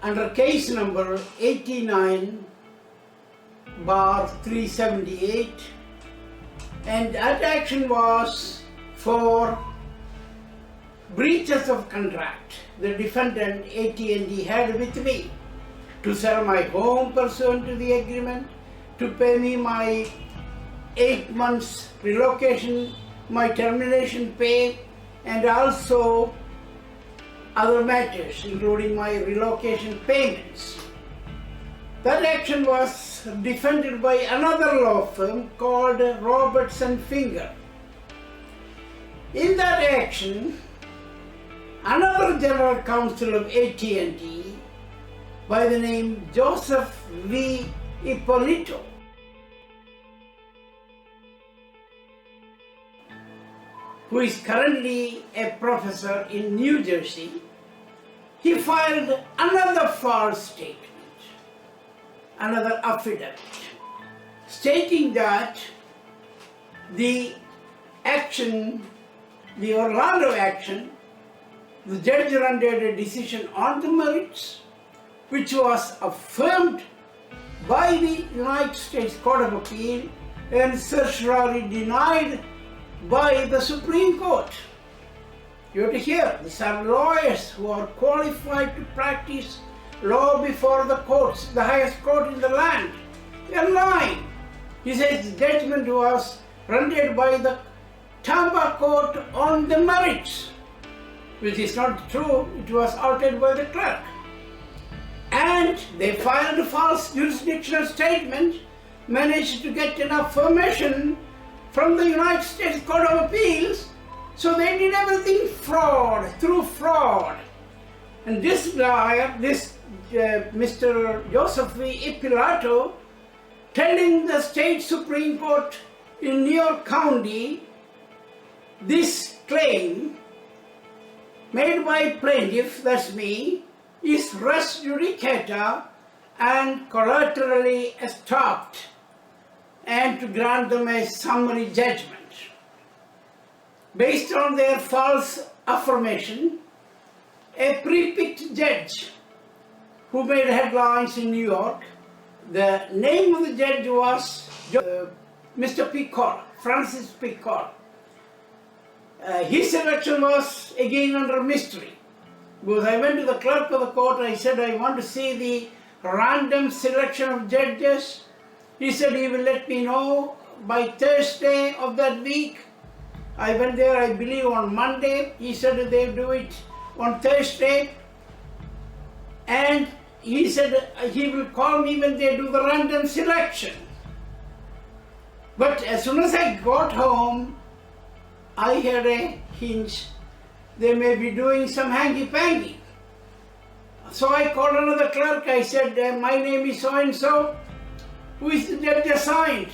under case number 89/378, and that action was for breaches of contract the defendant AT&t had with me to sell my home pursuant to the agreement, to pay me my 8 months relocation, my termination pay, and also other matters including my relocation payments. That action was defended by another law firm called Robertson Finger. In that action, another general counsel of AT&T by the name Joseph V. Ippolito who is currently a professor in New Jersey, he filed another false statement, another affidavit, stating that the action, the Orlando action, the judge rendered a decision on the merits, which was affirmed by the United States Court of Appeal and certiorari denied by the Supreme Court. You have to hear, these are lawyers who are qualified to practice law before the courts, the highest court in the land. They are lying. He says the judgment was rendered by the Tampa court on the merits, which is not true. It was altered by the clerk. And they filed a false jurisdictional statement, managed to get an affirmation from the United States Court of Appeals, so they did everything through fraud. And this lawyer, Mr. Joseph V. Ippolito, telling the state Supreme Court in New York County, this claim made by plaintiff, that's me, is res judicata and collaterally estopped, and to grant them a summary judgment. Based on their false affirmation, a pre-picked judge who made headlines in New York, the name of the judge was Mr. Picor, Francis Picor. His election was again under mystery. Because I went to the clerk of the court, I said, I want to see the random selection of judges. He said he will let me know by Thursday of that week. I went there, I believe, on Monday. He said they'll do it on Thursday. And he said he will call me when they do the random selection. But as soon as I got home, I had a hinge they may be doing some hanky-panky. So I called another clerk. I said, my name is so-and-so. Who is the judge assigned?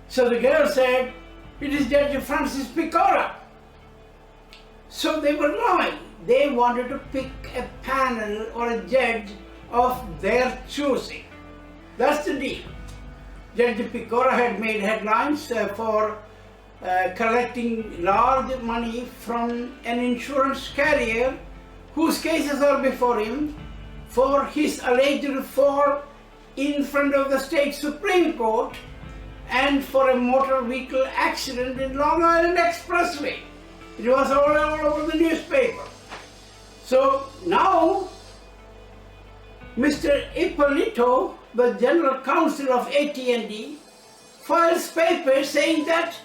So the girl said, it is Judge Francis Pecora. So they were lying. They wanted to pick a panel or a judge of their choosing. That's the deal. Judge Pecora had made headlines for collecting large money from an insurance carrier whose cases are before him for his alleged fall in front of the state Supreme Court and for a motor vehicle accident in Long Island Expressway. It was all over the newspaper. So now Mr. Ippolito, the General Counsel of AT&t, files papers saying that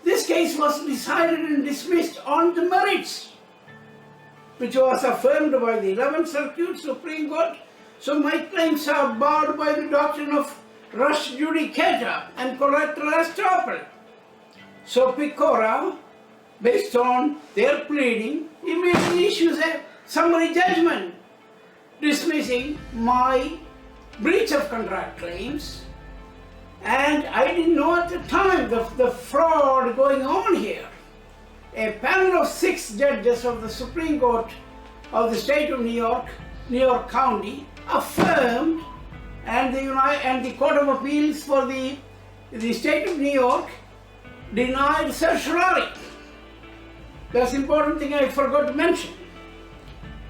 this case was decided and dismissed on the merits, which was affirmed by the 11th Circuit Supreme Court. So my claims are barred by the doctrine of res judicata and collateral estoppel. So Pecora, based on their pleading, immediately issues a summary judgment dismissing my breach of contract claims. And I didn't know at the time the fraud going on here. A panel of 6 judges of the Supreme Court of the state of New York County, affirmed, and the Court of Appeals for the state of New York denied certiorari. That's the important thing I forgot to mention.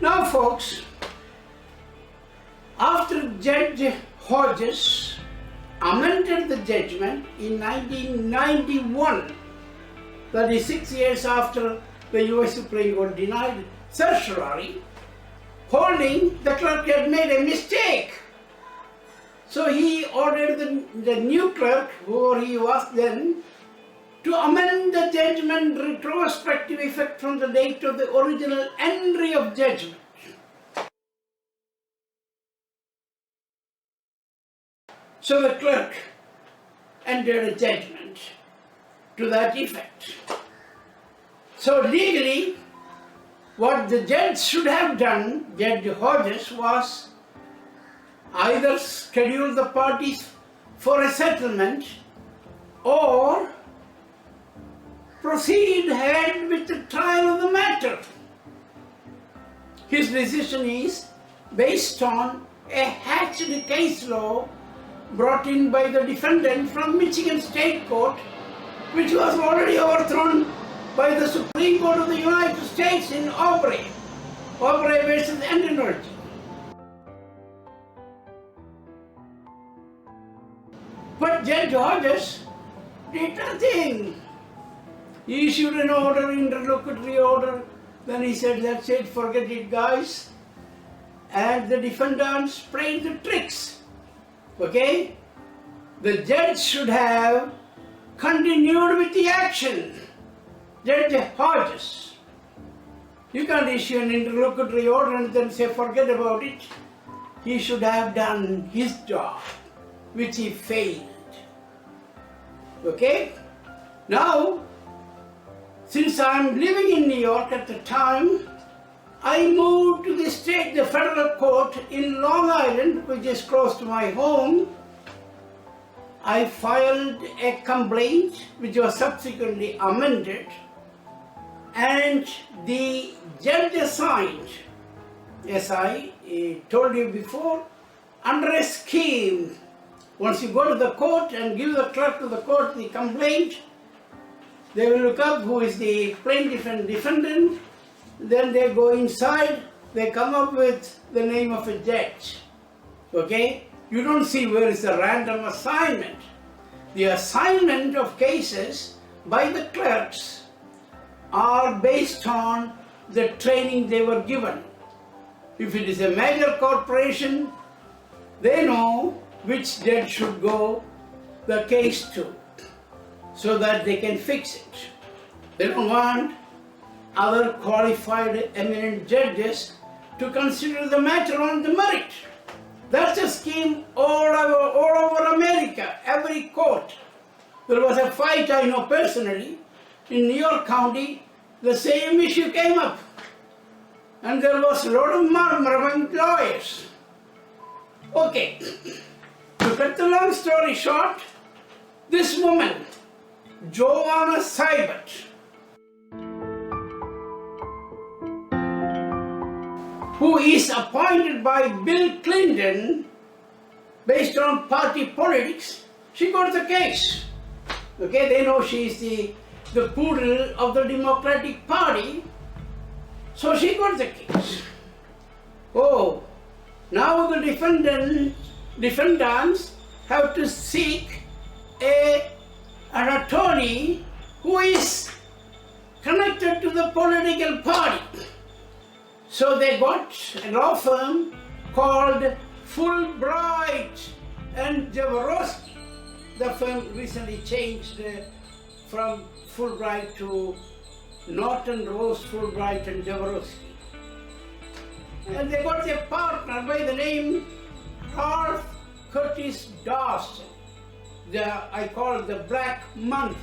Now folks, after Judge Hodges amended the judgment in 1991, that is 6 years after the US Supreme Court denied certiorari, holding the clerk had made a mistake. So he ordered the new clerk, whoever he was then, to amend the judgment retrospective effect from the date of the original entry of judgment. So the clerk entered a judgment to that effect. So legally, what the judge should have done, Judge Hodges, was either schedule the parties for a settlement or proceed ahead with the trial of the matter. His decision is based on a hatched case law brought in by the defendant from Michigan State Court, which was already overthrown by the Supreme Court of the United States in Aubrey versus Energy. But Judge Hodges did nothing. He issued an order, interlocutory order, then he said, that's it, forget it guys. And the defendants played the tricks. Okay? The judge should have continued with the action. Judge Hodges. You can't issue an interlocutory order and then say forget about it. He should have done his job, which he failed. Okay? Now, since I'm living in New York at the time, I moved to the federal court in Long Island, which is close to my home. I filed a complaint, which was subsequently amended, and the judge assigned, as I told you before, under a scheme. Once you go to the court and give the clerk of the court the complaint, they will look up who is the plaintiff and defendant. Then they go inside, they come up with the name of a judge. Okay? You don't see where is the random assignment. The assignment of cases by the clerks are based on the training they were given. If it is a major corporation, they know which judge should go the case to, so that they can fix it. They don't want other qualified eminent judges to consider the matter on the merit. That's a scheme all over America, every court. There was a fight, I know personally, in New York County, the same issue came up. And there was a lot of murmur among lawyers. Okay, to cut the long story short, this woman, Joanna Seibert, who is appointed by Bill Clinton based on party politics, she got the case. Okay, they know she is the poodle of the Democratic Party, so she got the case. Oh, now the defendants have to seek an attorney who is connected to the political party. So they got a law firm called Fulbright and Jaworski. The firm recently changed from Fulbright to Norton Rose Fulbright and Jaworski. And they got a partner by the name Ralph Curtis Dawson. I call it the Black Month.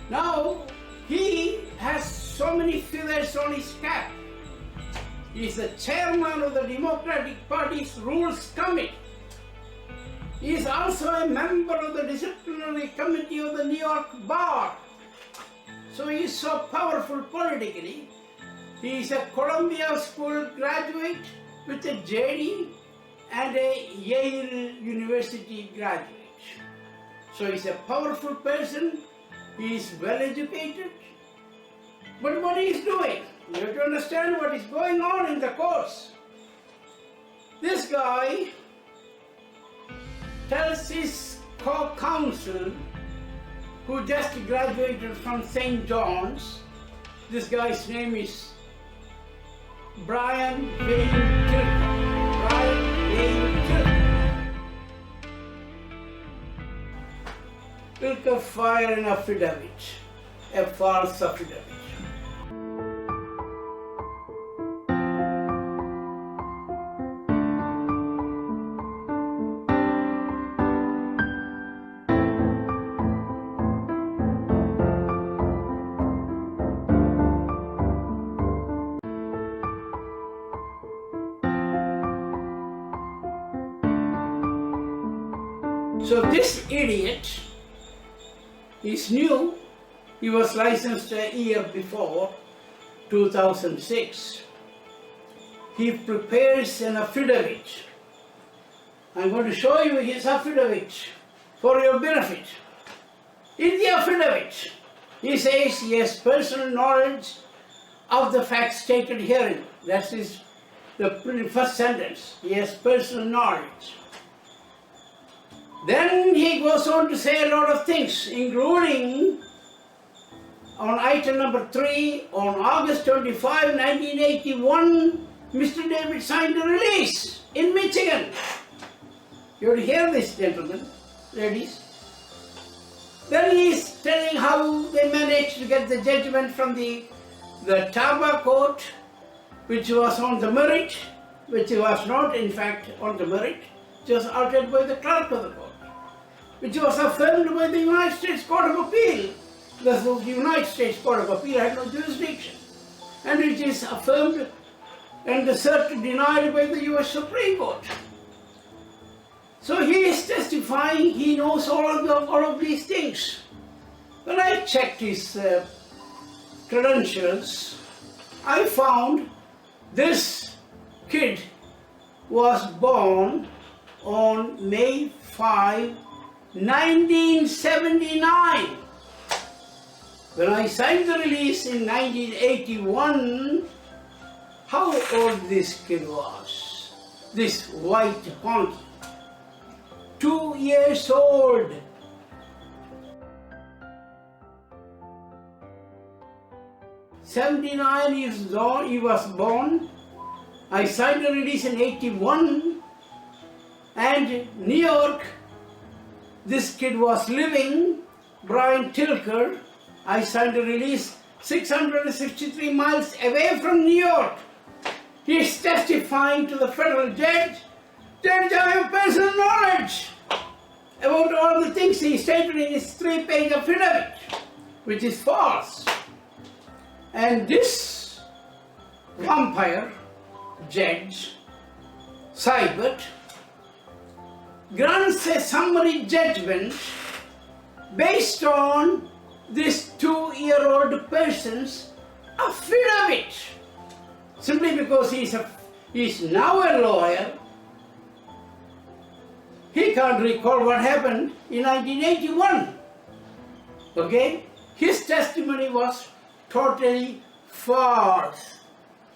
Now, he has so many feathers on his cap. He is the chairman of the Democratic Party's Rules Committee. He is also a member of the disciplinary committee of the New York Bar. So he is so powerful politically. He is a Columbia School graduate with a JD and a Yale University graduate. So he is a powerful person. He is well educated. But what he is doing, you have to understand what is going on in the course. This guy tells his co-counsel, who just graduated from St. John's, this guy's name is Brian Wayne Tilker. Brian Wayne Tilker. Tilker filed an affidavit, a false affidavit. So this idiot is new. He was licensed a year before, 2006. He prepares an affidavit. I'm going to show you his affidavit for your benefit. In the affidavit, he says he has personal knowledge of the facts stated herein. That is the first sentence. He has personal knowledge. Then he goes on to say a lot of things, including on item number 3, on August 25, 1981, Mr. David signed a release in Michigan. You have to hear this, gentlemen, ladies. Then he is telling how they managed to get the judgment from the Taba court, which was on the merit, which was not in fact on the merit, just uttered by the clerk of the court, which was affirmed by the United States Court of Appeal. The United States Court of Appeal had no jurisdiction, and it is affirmed and the cert denied by the US Supreme Court. So he is testifying he knows all of these things. When I checked his credentials, I found this kid was born on May 5, 1979. When I signed the release in 1981, how old this kid was? this white honky, 2 years old. '79 he was born. I signed a release in '81, and New York, this kid was living, Brian Tilker. I signed a release 663 miles away from New York. He is testifying to the federal judge, "Judge, I have personal knowledge about all the things he stated in his 3-page affidavit," which is false. And this vampire judge, Seibert, grants a summary judgment based on this 2-year-old person's affidavit. Simply because he is now a lawyer, he can't recall what happened in 1981. Okay? His testimony was totally false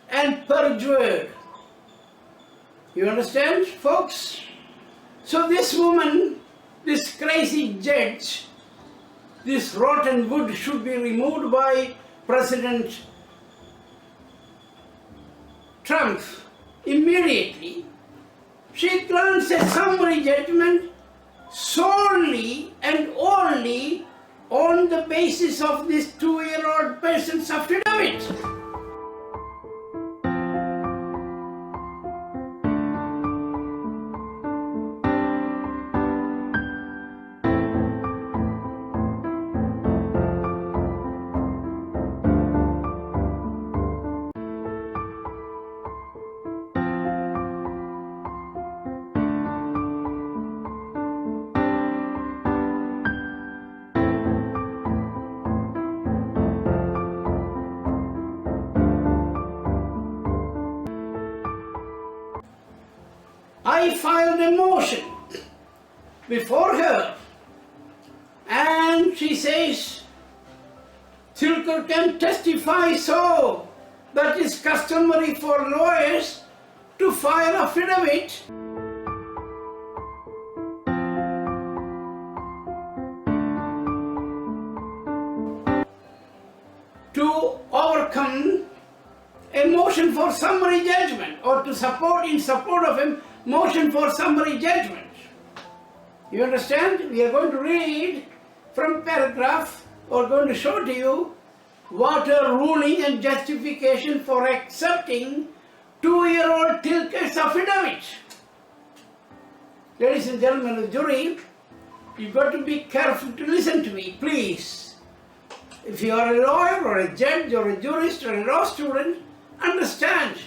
and perjured. You understand, folks? So this woman, this crazy judge, this rotten wood should be removed by President Trump immediately. She grants a summary judgment solely and only on the basis of this 2-year-old person's affidavit. I filed a motion before her, and she says Tilker can testify, so that is customary for lawyers to file affidavit. To overcome a motion for summary judgment, or to support in support of a motion for summary judgment. You understand? We are going to read from paragraph, or going to show to you what a ruling and justification for accepting 2-year-old Tilker's affidavit. Ladies and gentlemen of the jury, you've got to be careful to listen to me, please. If you are a lawyer or a judge or a jurist or a law student, understand.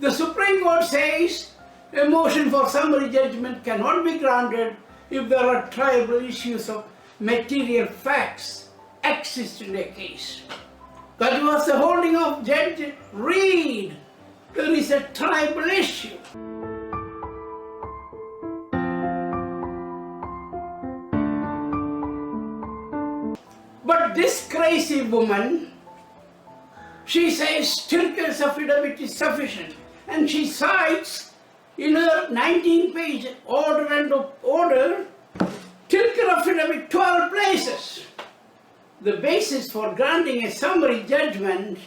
The Supreme Court says a motion for summary judgment cannot be granted if there are triable issues of material facts exist in a case. That was the holding of Judge Reed. There is a triable issue. But this crazy woman, she says Tilker's affidavit is sufficient, and she cites in her 19-page order, Tilker affidavit 12 places. The basis for granting a summary judgment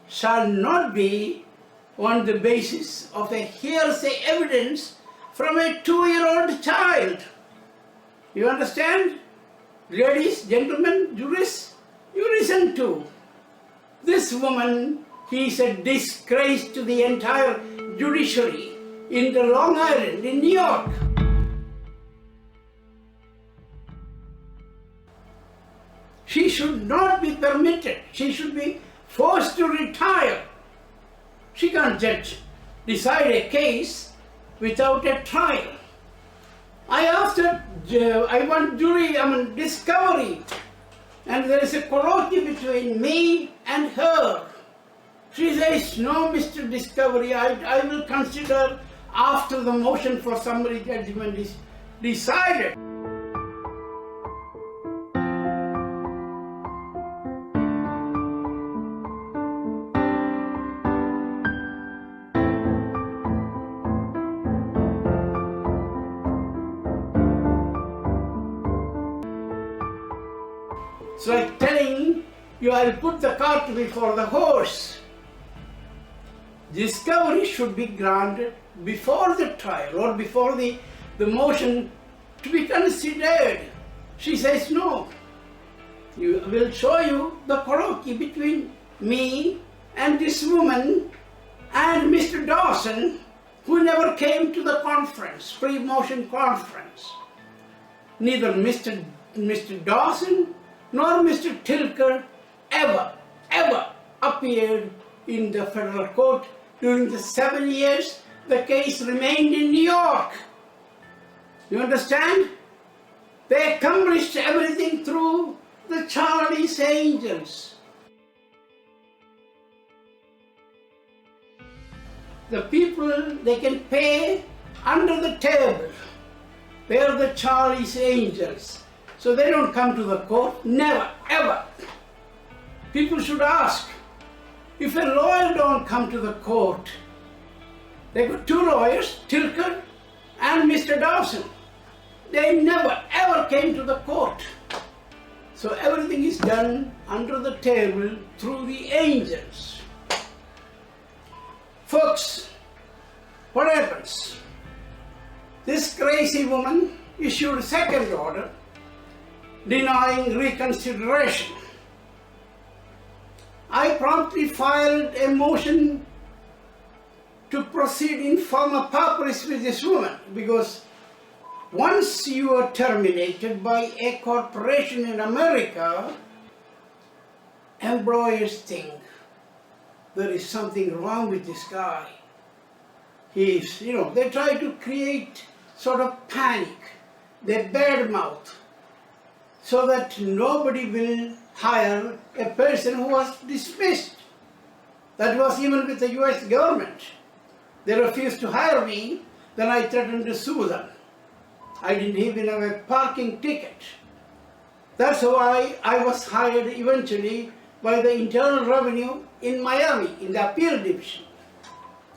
shall not be on the basis of a hearsay evidence from a 2-year-old child. You understand? Ladies, gentlemen, jurists, you listen to. This woman, he is a disgrace to the entire judiciary in the Long Island, in New York. She should not be permitted. She should be forced to retire. She can't decide a case without a trial. I asked her, I want discovery. And there is a colloquy between me and her. She says, "No, Mr. Discovery, I will consider after the motion for summary judgment is decided." It's like telling you, I'll put the cart before the horse. Discovery should be granted before the trial or before the motion to be considered. She says, no, you will show you the colloquy between me and this woman and Mr. Dawson, who never came to the conference, pre-motion conference. Neither Mr. Dawson nor Mr. Tilker ever appeared in the federal court during the 7 years the case remained in New York. You understand? They accomplished everything through the Charlie's Angels. The people, they can pay under the table. They are the Charlie's Angels. So they don't come to the court, never, ever. People should ask, if a lawyer don't come to the court, they got two lawyers, Tilker and Mr. Dawson. They never, ever came to the court. So everything is done under the table through the angels. Folks, what happens? This crazy woman issued a second order denying reconsideration. I promptly filed a motion to proceed in forma pauperis with this woman, because once you are terminated by a corporation in America, employers think there is something wrong with this guy. He's, they try to create sort of panic. They badmouth so that nobody will hire a person who was dismissed. That was even with the US government. They refused to hire me, then I threatened to sue them. I didn't even have a parking ticket. That's why I was hired eventually by the Internal Revenue in Miami, in the appeal division.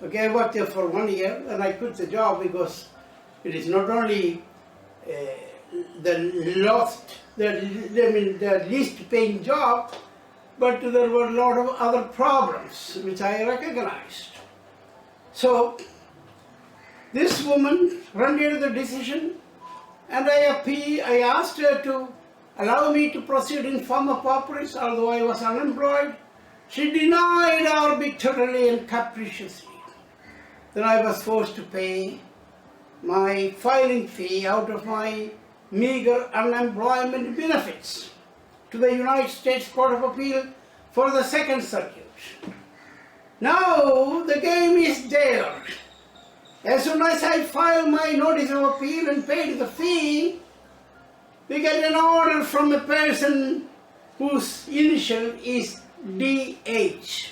Okay, I worked there for 1 year and I quit the job because it is not only the least paying job, but there were a lot of other problems which I recognized. So this woman rendered the decision, and I asked her to allow me to proceed in forma pauperis, although I was unemployed. She denied arbitrarily and capriciously. Then I was forced to pay my filing fee out of my meager unemployment benefits to the United States Court of Appeal for the Second Circuit. Now the game is there. As soon as I file my notice of appeal and paid the fee, we get an order from a person whose initial is DH.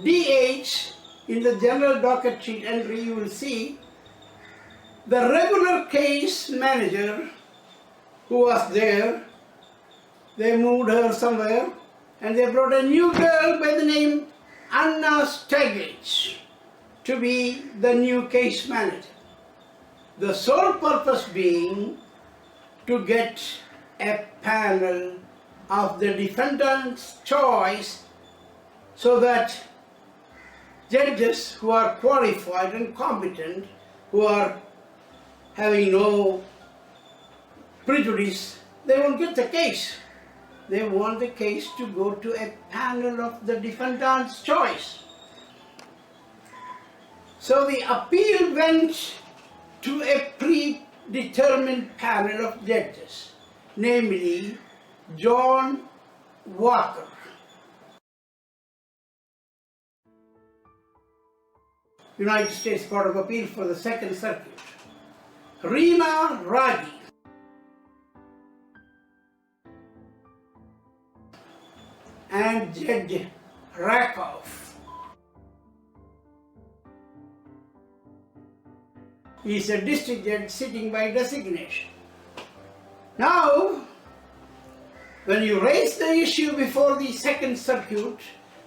DH, in the general docket sheet entry, you will see the regular case manager who was there. They moved her somewhere and they brought a new girl by the name Anna Staglic to be the new case manager. The sole purpose being to get a panel of the defendant's choice so that judges who are qualified and competent, who are having no prejudice, they won't get the case. They want the case to go to a panel of the defendant's choice. So the appeal went to a predetermined panel of judges, namely John Walker, United States Court of Appeal for the Second Circuit, Rina Radi, and Judge Rakoff. He is a district judge sitting by designation. Now, when you raise the issue before the Second Circuit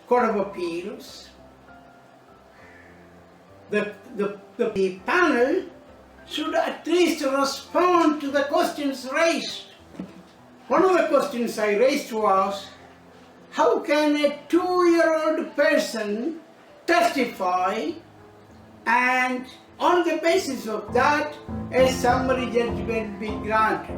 Court of Appeals, the panel should at least respond to the questions raised. One of the questions I raised was, how can a 2-year-old person testify and on the basis of that a summary judgment be granted?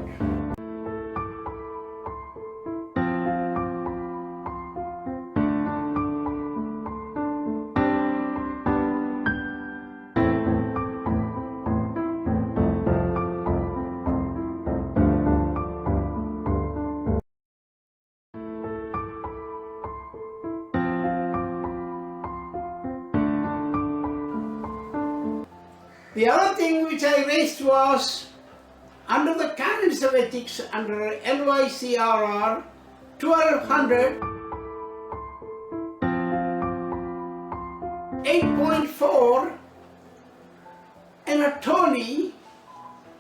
The other thing which I raised was, under the canons of ethics, under LYCRR 1200 8.4, an attorney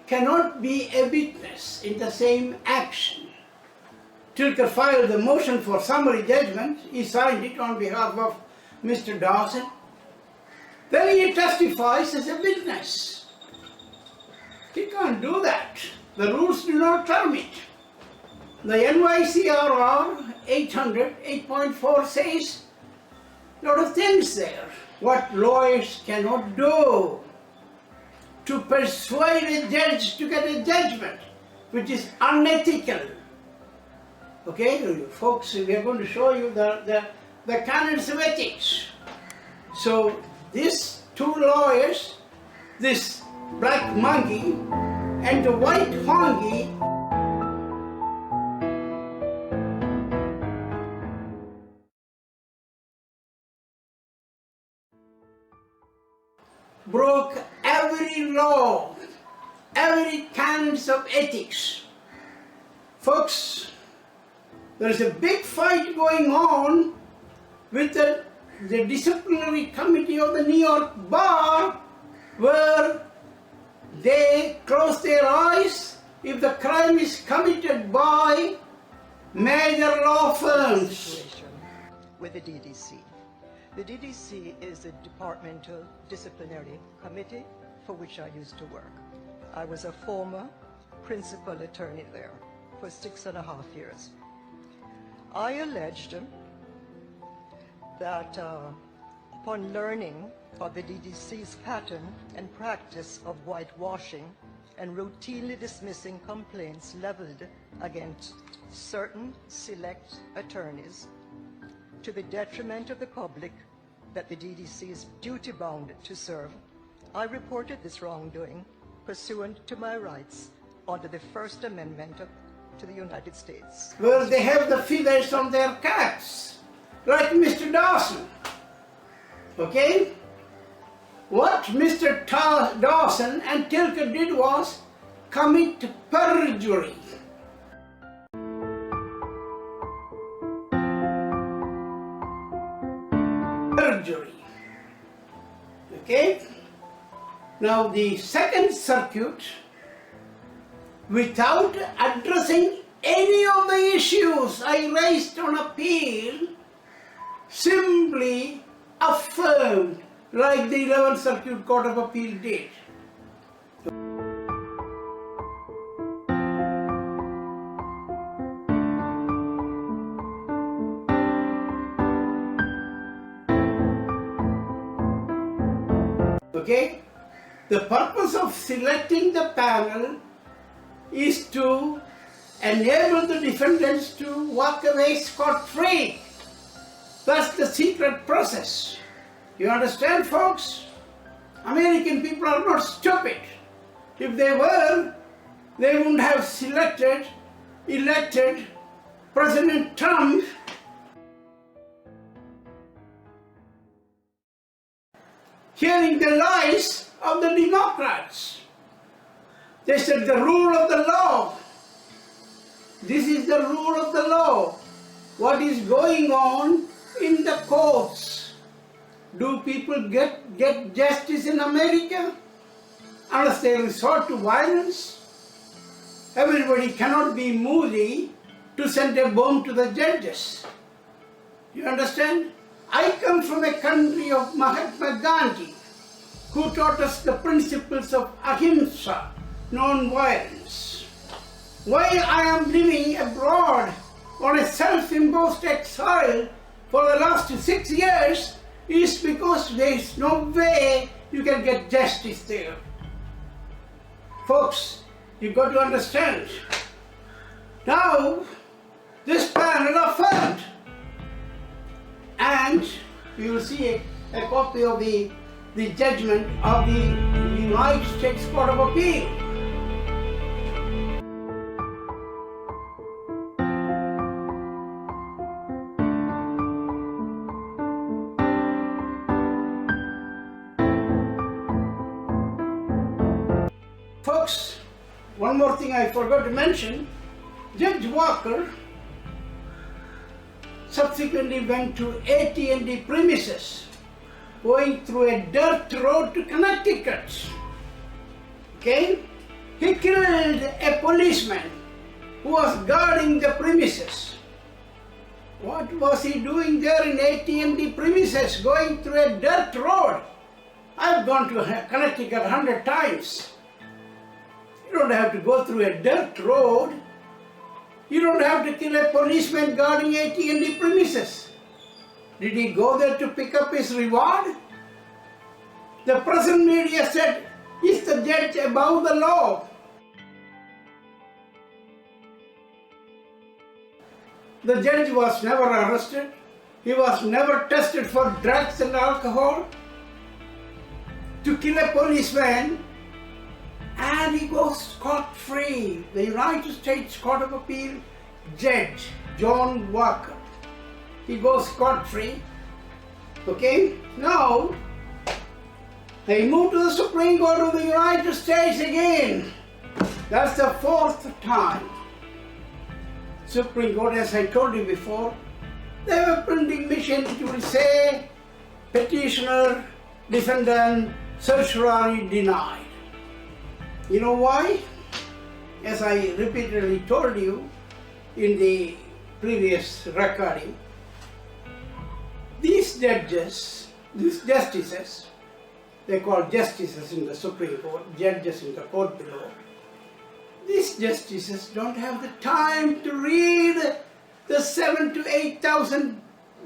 cannot be a witness in the same action. Tilker filed the motion for summary judgment. He signed it on behalf of Mr. Dawson. Then he testifies as a witness. He can't do that. The rules do not permit. The NYCRR 800 8.4 says a lot of things there. What lawyers cannot do to persuade a judge to get a judgment, which is unethical. Okay, folks, we are going to show you the canons of ethics. So these two lawyers, this black monkey and the white honky, broke every law, every canons of ethics. Folks, there is a big fight going on with the disciplinary committee of the New York Bar, where they close their eyes if the crime is committed by major law firms. With the DDC. The DDC is a departmental disciplinary committee for which I used to work. I was a former principal attorney there for 6.5 years. I alleged that upon learning of the DDC's pattern and practice of whitewashing and routinely dismissing complaints leveled against certain select attorneys to the detriment of the public that the DDC is duty-bound to serve, I reported this wrongdoing pursuant to my rights under the First Amendment to the United States. Well, they have the feathers on their caps, like Mr. Dawson. Okay? What Mr. Dawson and Tilker did was commit perjury. Perjury. Okay? Now the Second Circuit, without addressing any of the issues I raised on appeal, simply affirmed, like the 11th Circuit Court of Appeal did. Okay? The purpose of selecting the panel is to enable the defendants to walk away scot-free. That's the secret process. You understand, folks? American people are not stupid. If they were, they wouldn't have elected President Trump hearing the lies of the Democrats. They said the rule of the law. This is the rule of the law. What is going on in the courts? Do people get justice in America unless they resort to violence? Everybody cannot be moody to send a bomb to the judges. You understand? I come from a country of Mahatma Gandhi, who taught us the principles of ahimsa, non-violence. While I am living abroad on a self-imposed exile for the last 6 years, is because there is no way you can get justice there. Folks, you've got to understand. Now, this panel affirmed, and you will see a copy of the judgment of the United States Court of Appeal. Folks, one more thing I forgot to mention. Judge Walker subsequently went to AT&t premises, going through a dirt road to Connecticut. Okay? He killed a policeman who was guarding the premises. What was he doing there in AT&t premises, going through a dirt road? I've gone to Connecticut 100 times. You don't have to go through a dirt road. You don't have to kill a policeman guarding AT&t premises. Did he go there to pick up his reward? The present media said, is the judge above the law? The judge was never arrested. He was never tested for drugs and alcohol. To kill a policeman, and he goes scot-free. The United States Court of Appeal Judge John Walker, he goes scot-free. Okay, now they move to the Supreme Court of the United States again. That's the 4th time. Supreme Court, as I told you before, they have a printing machine. It will say petitioner, defendant, certiorari denied. You know why? As I repeatedly told you in the previous recording, these judges, these justices, they call justices in the Supreme Court, judges in the court below, these justices don't have the time to read the 7,000 to 8,000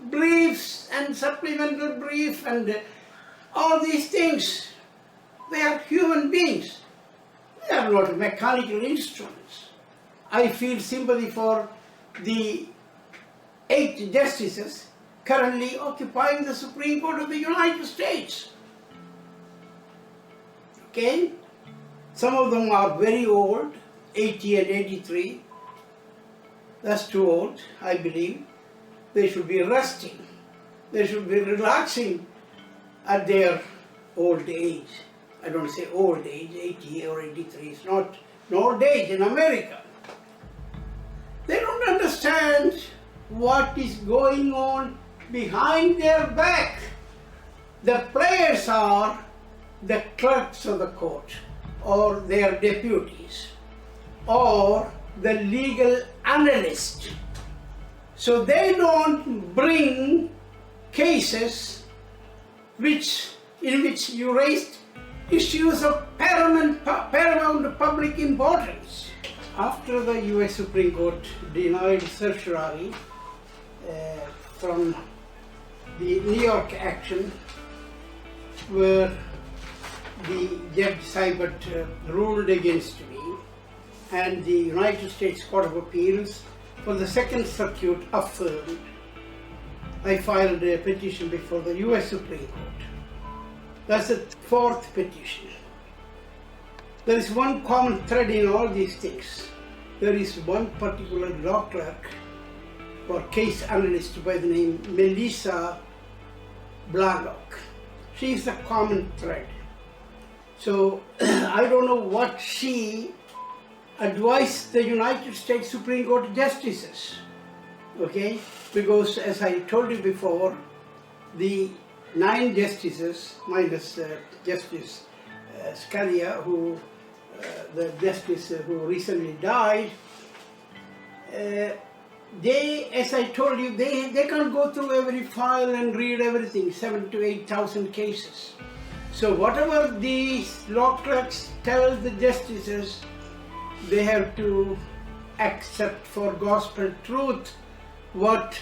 briefs and supplemental brief and all these things. They are human beings. They are not mechanical instruments. I feel sympathy for the 8 justices currently occupying the Supreme Court of the United States. Okay? Some of them are very old, 80 and 83. That's too old, I believe. They should be resting. They should be relaxing at their old age. I don't say old age, 80 or 83 is not an old age in America. They don't understand what is going on behind their back. The players are the clerks of the court or their deputies or the legal analyst. So they don't bring cases in which you raised issues of paramount public importance. After the US Supreme Court denied certiorari from the New York action, where the Judge Seibert ruled against me, and the United States Court of Appeals for the Second Circuit affirmed, I filed a petition before the US Supreme Court. That's the 4th petition. There is one common thread in all these things. There is one particular law clerk or case analyst by the name Melissa Blarlock. She is the common thread. So I don't know what she advised the United States Supreme Court justices, okay? Because as I told you before, the 9 justices minus Justice Scalia, the justice who recently died, they, as I told you, they can't go through every file and read everything, 7 to 8,000 cases. So whatever these law clerks tell the justices, they have to accept for gospel truth what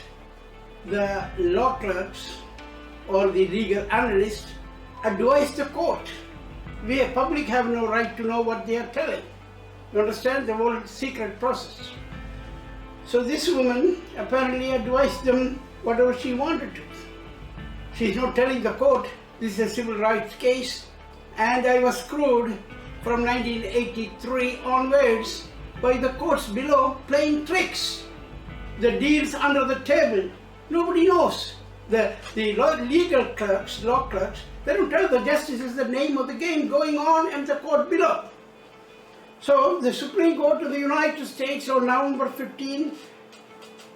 the law clerks or the legal analysts advise the court. We, the public, have no right to know what they are telling. You understand? The whole secret process. So this woman apparently advised them whatever she wanted to. She's not telling the court this is a civil rights case, and I was screwed from 1983 onwards by the courts below playing tricks. The deals under the table, nobody knows. The legal clerks, law clerks, they don't tell the justices the name of the game going on in the court below. So the Supreme Court of the United States on November 15,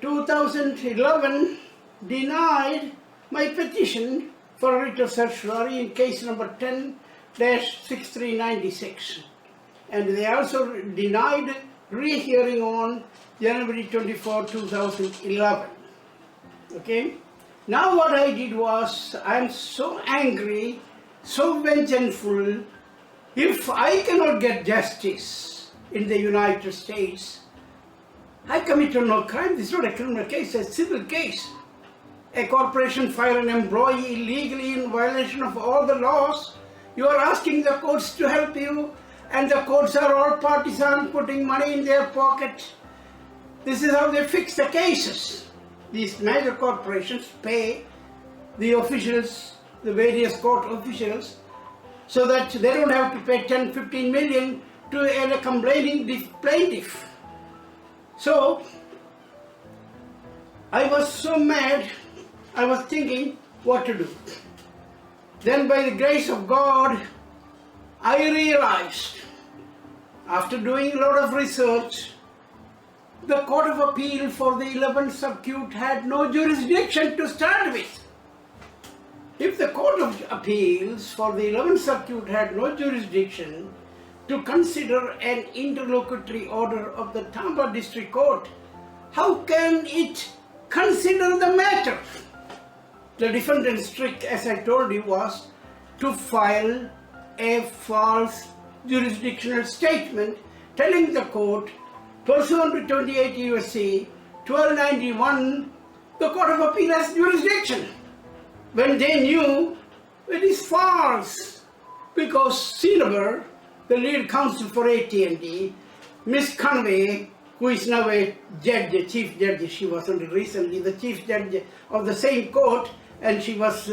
2011 denied my petition for a writ of certiorari in case number 10-6396. And they also denied rehearing on January 24, 2011. Okay? Now what I did was, I'm so angry, so vengeful. If I cannot get justice in the United States, I committed no crime. This is not a criminal case, it's a civil case. A corporation fired an employee illegally in violation of all the laws. You are asking the courts to help you, and the courts are all partisan, putting money in their pocket. This is how they fix the cases. These major corporations pay the officials, the various court officials, so that they don't have to pay 10-15 million to a complaining plaintiff. So I was so mad, I was thinking what to do. Then by the grace of God, I realized, after doing a lot of research, the Court of Appeal for the 11th Circuit had no jurisdiction to start with. If the Court of Appeals for the 11th Circuit had no jurisdiction to consider an interlocutory order of the Tampa District Court, how can it consider the matter? The defendant's trick, as I told you, was to file a false jurisdictional statement telling the court, pursuant to 28 U.S.C. 1291, the Court of Appeal has jurisdiction, when they knew it is false, because Senaber, the lead counsel for AT&t, Miss Conway, who is now a judge, a chief judge, she was only recently the chief judge of the same court, and she was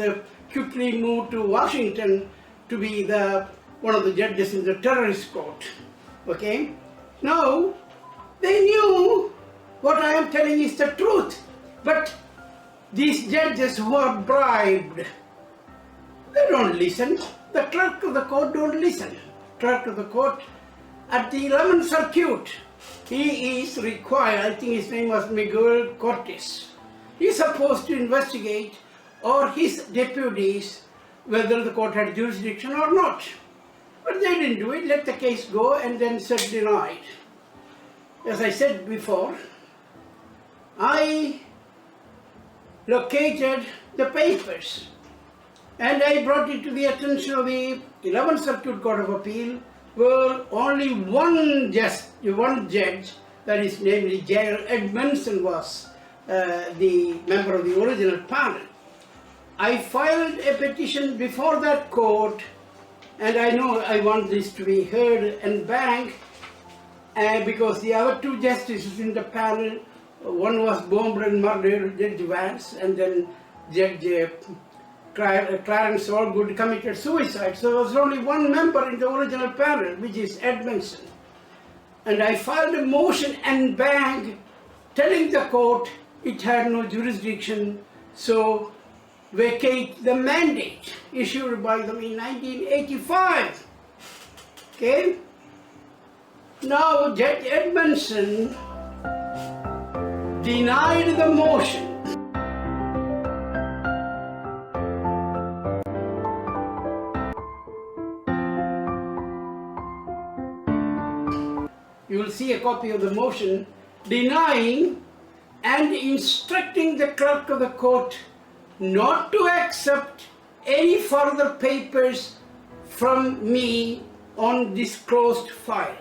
quickly moved to Washington to be one of the judges in the terrorist court. Okay? Now, they knew what I am telling is the truth, but these judges who are bribed, they don't listen. The clerk of the court don't listen. Clerk of the court at the 11th Circuit, he is required, I think his name was Miguel Cortes. He is supposed to investigate, or his deputies, whether the court had jurisdiction or not. But they didn't do it, let the case go, and then said denied. As I said before, I located the papers and I brought it to the attention of the 11th Circuit Court of Appeal, where only one judge, that is namely J.L. Edmondson, was the member of the original panel. I filed a petition before that court, and I know I want this to be heard and banked, because the other two justices in the panel, one was bombed and murdered, Judge Vance, and then Judge Clarence Allgood committed suicide. So there was only one member in the original panel, which is Edmondson. And I filed a motion en banc telling the court it had no jurisdiction, so vacate the mandate issued by them in 1985. Okay? Now Judge Edmondson denied the motion. You will see a copy of the motion denying and instructing the clerk of the court not to accept any further papers from me on this closed file.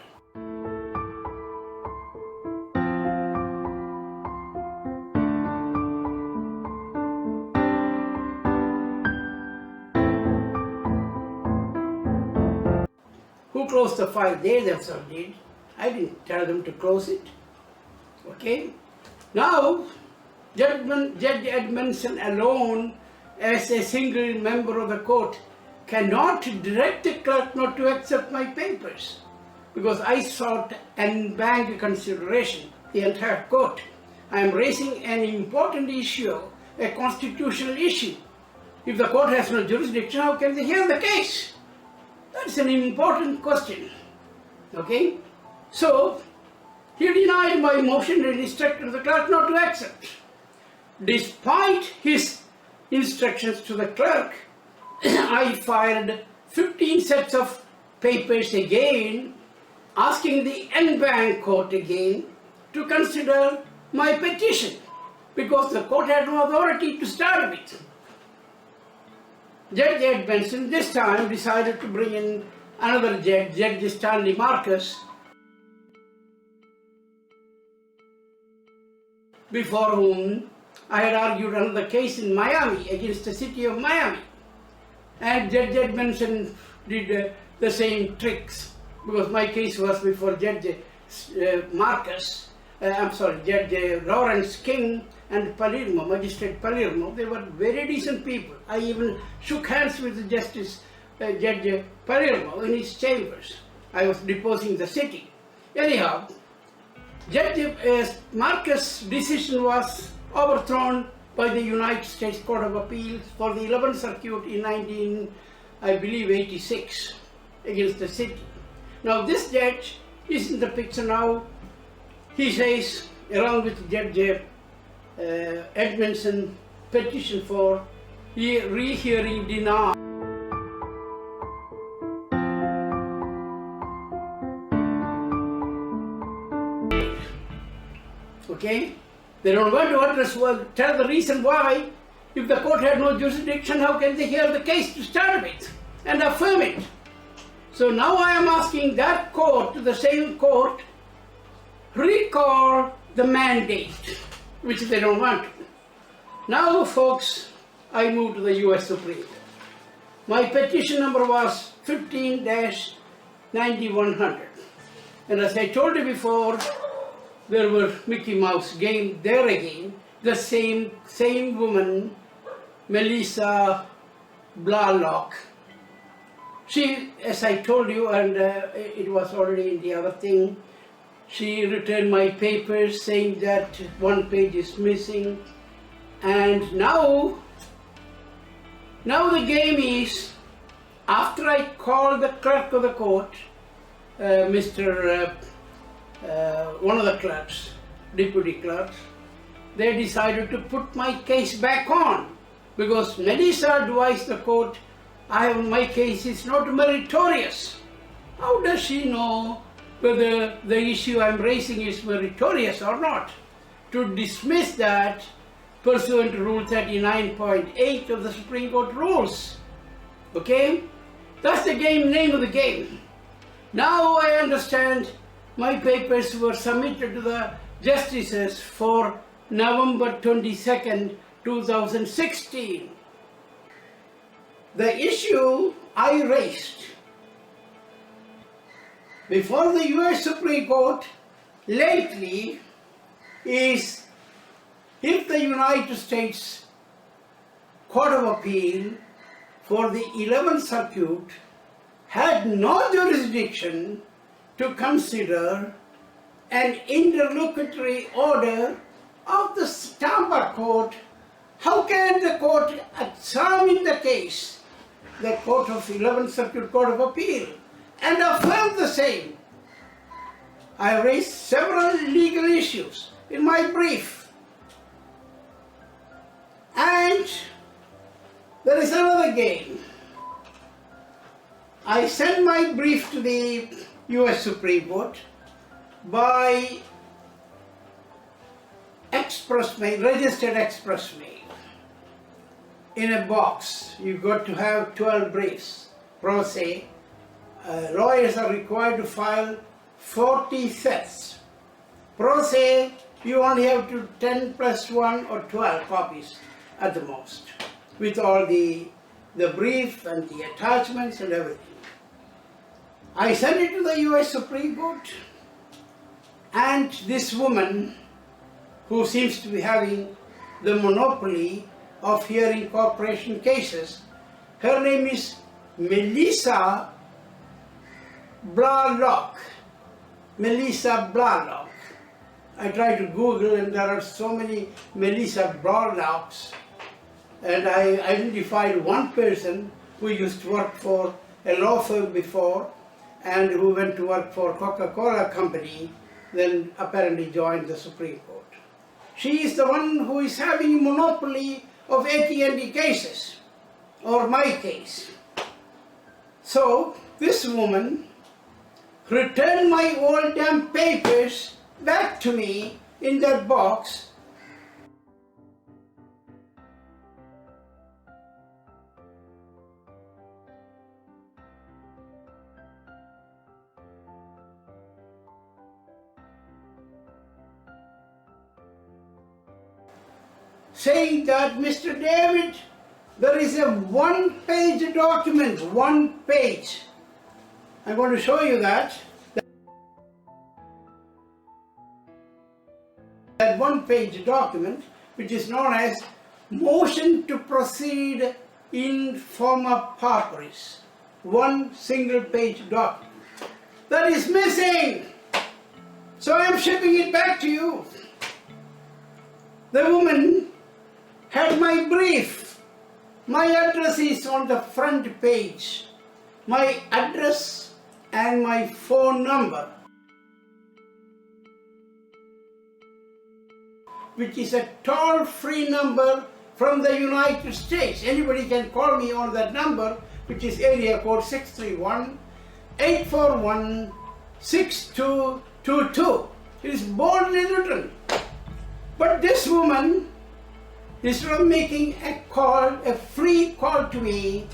Who closed the file? They themselves did. I didn't tell them to close it. Okay? Now, Judge Edmondson alone, as a single member of the court, cannot direct the clerk not to accept my papers, because I sought en banc consideration, the entire court. I am raising an important issue, a constitutional issue. If the court has no jurisdiction, how can they hear the case? That's an important question. Okay? So, he denied my motion and instructed the clerk not to accept. Despite his instructions to the clerk, I filed 15 sets of papers again, asking the en banc court again to consider my petition, because the court had no authority to start with. Judge Edmondson this time decided to bring in another judge, Judge Stanley Marcus, before whom I had argued another case in Miami against the city of Miami. And Judge Edmondson did the same tricks, because my case was before Judge Judge Lawrence King and Palermo, Magistrate Palermo. They were very decent people. I even shook hands with Judge Palermo in his chambers. I was deposing the city. Anyhow, Judge Marcus' decision was overthrown by the United States Court of Appeals for the 11th Circuit in 1986 against the city. Now this judge is in the picture now. He says, along with Judge Edmondson, petition for rehearing denied. Okay? They don't want to address, tell the reason why. If the court had no jurisdiction, how can they hear the case to start with and affirm it? So now I am asking that court, to the same court, recall the mandate, which they don't want to. Now, folks, I move to the US Supreme Court. My petition number was 15-9100. And as I told you before, there were Mickey Mouse game there again. The same woman, Melissa Blalock. She, as I told you, and it was already in the other thing, she returned my papers saying that one page is missing. And now the game is, after I called the clerk of the court, one of the clerks, deputy clerks, they decided to put my case back on, because Melissa advised the court, my case is not meritorious. How does she know whether the issue I'm raising is meritorious or not? To dismiss that pursuant to Rule 39.8 of the Supreme Court rules. Okay? That's the name of the game. Now I understand my papers were submitted to the justices for November 22nd, 2016. The issue I raised before the US Supreme Court lately is, if the United States Court of Appeal for the 11th Circuit had no jurisdiction to consider an interlocutory order of the Tampa Court, how can the court examine the case, the Court of 11th Circuit Court of Appeal, and affirm the same? I raised several legal issues in my brief. And there is another game. I sent my brief to the US Supreme Court by express mail, registered express mail. In a box, you got to have 12 briefs. Pro se, lawyers are required to file 40 sets. Pro se, you only have to 10 plus 1 or 12 copies at the most, with all the brief and the attachments and everything. I sent it to the US Supreme Court, and this woman, who seems to be having the monopoly of hearing corporation cases, her name is Melissa Blarlock. Melissa Blarlock. I tried to Google, and there are so many Melissa Blarlocks, and I identified one person who used to work for a law firm before and who went to work for Coca-Cola company, then apparently joined the Supreme Court. She is the one who is having monopoly of AT&t cases, or my case. So this woman returned my old damn papers back to me in that box, saying that, Mr. David, there is a one-page document, one page. I'm going to show you that. That one-page document, which is known as motion to proceed in forma pauperis. One single-page document. That is missing. So I'm shipping it back to you. The woman had my brief. My address is on the front page. My address and my phone number, which is a toll-free number from the United States. Anybody can call me on that number, which is area code 631-841-6222. It is boldly written. But this woman, instead of making a call, a free call to me,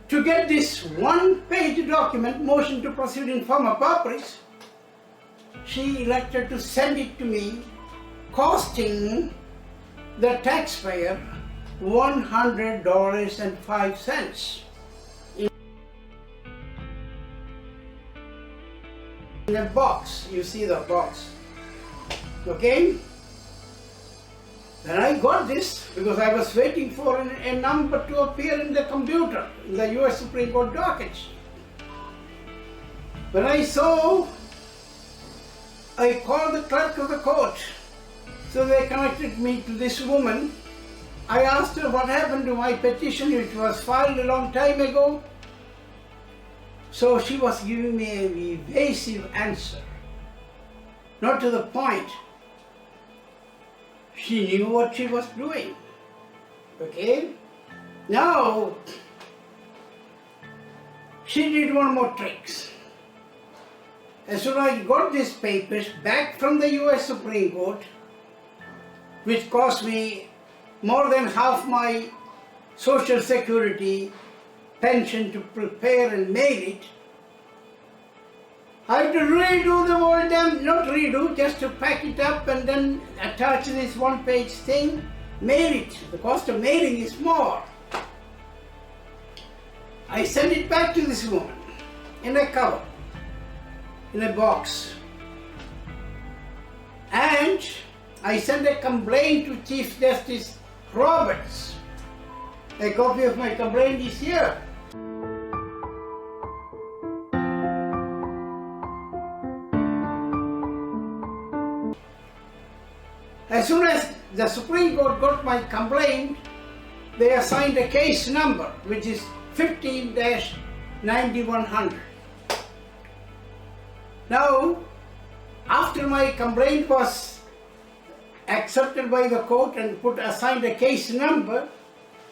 to get this one-page document, motion to proceed in forma pauperis, she elected to send it to me, costing the taxpayer $100.05 in a box. You see the box. Okay? Then I got this because I was waiting for a number to appear in the computer, in the US Supreme Court docket sheet. When I saw, I called the clerk of the court. So they connected me to this woman. I asked her what happened to my petition, which was filed a long time ago. So she was giving me an evasive answer, not to the point. She knew what she was doing. Okay? Now, she did one more trick. As soon as I got these papers back from the US Supreme Court, which cost me more than half my Social Security pension to prepare and mail it, I had to redo the whole damn, not redo, just to pack it up and then attach this one-page thing, mail it. The cost of mailing is more. I sent it back to this woman in a cover, in a box. And I sent a complaint to Chief Justice Roberts. A copy of my complaint is here. As soon as the Supreme Court got my complaint, they assigned a case number, which is 15-9100. Now, after my complaint was accepted by the court and assigned a case number,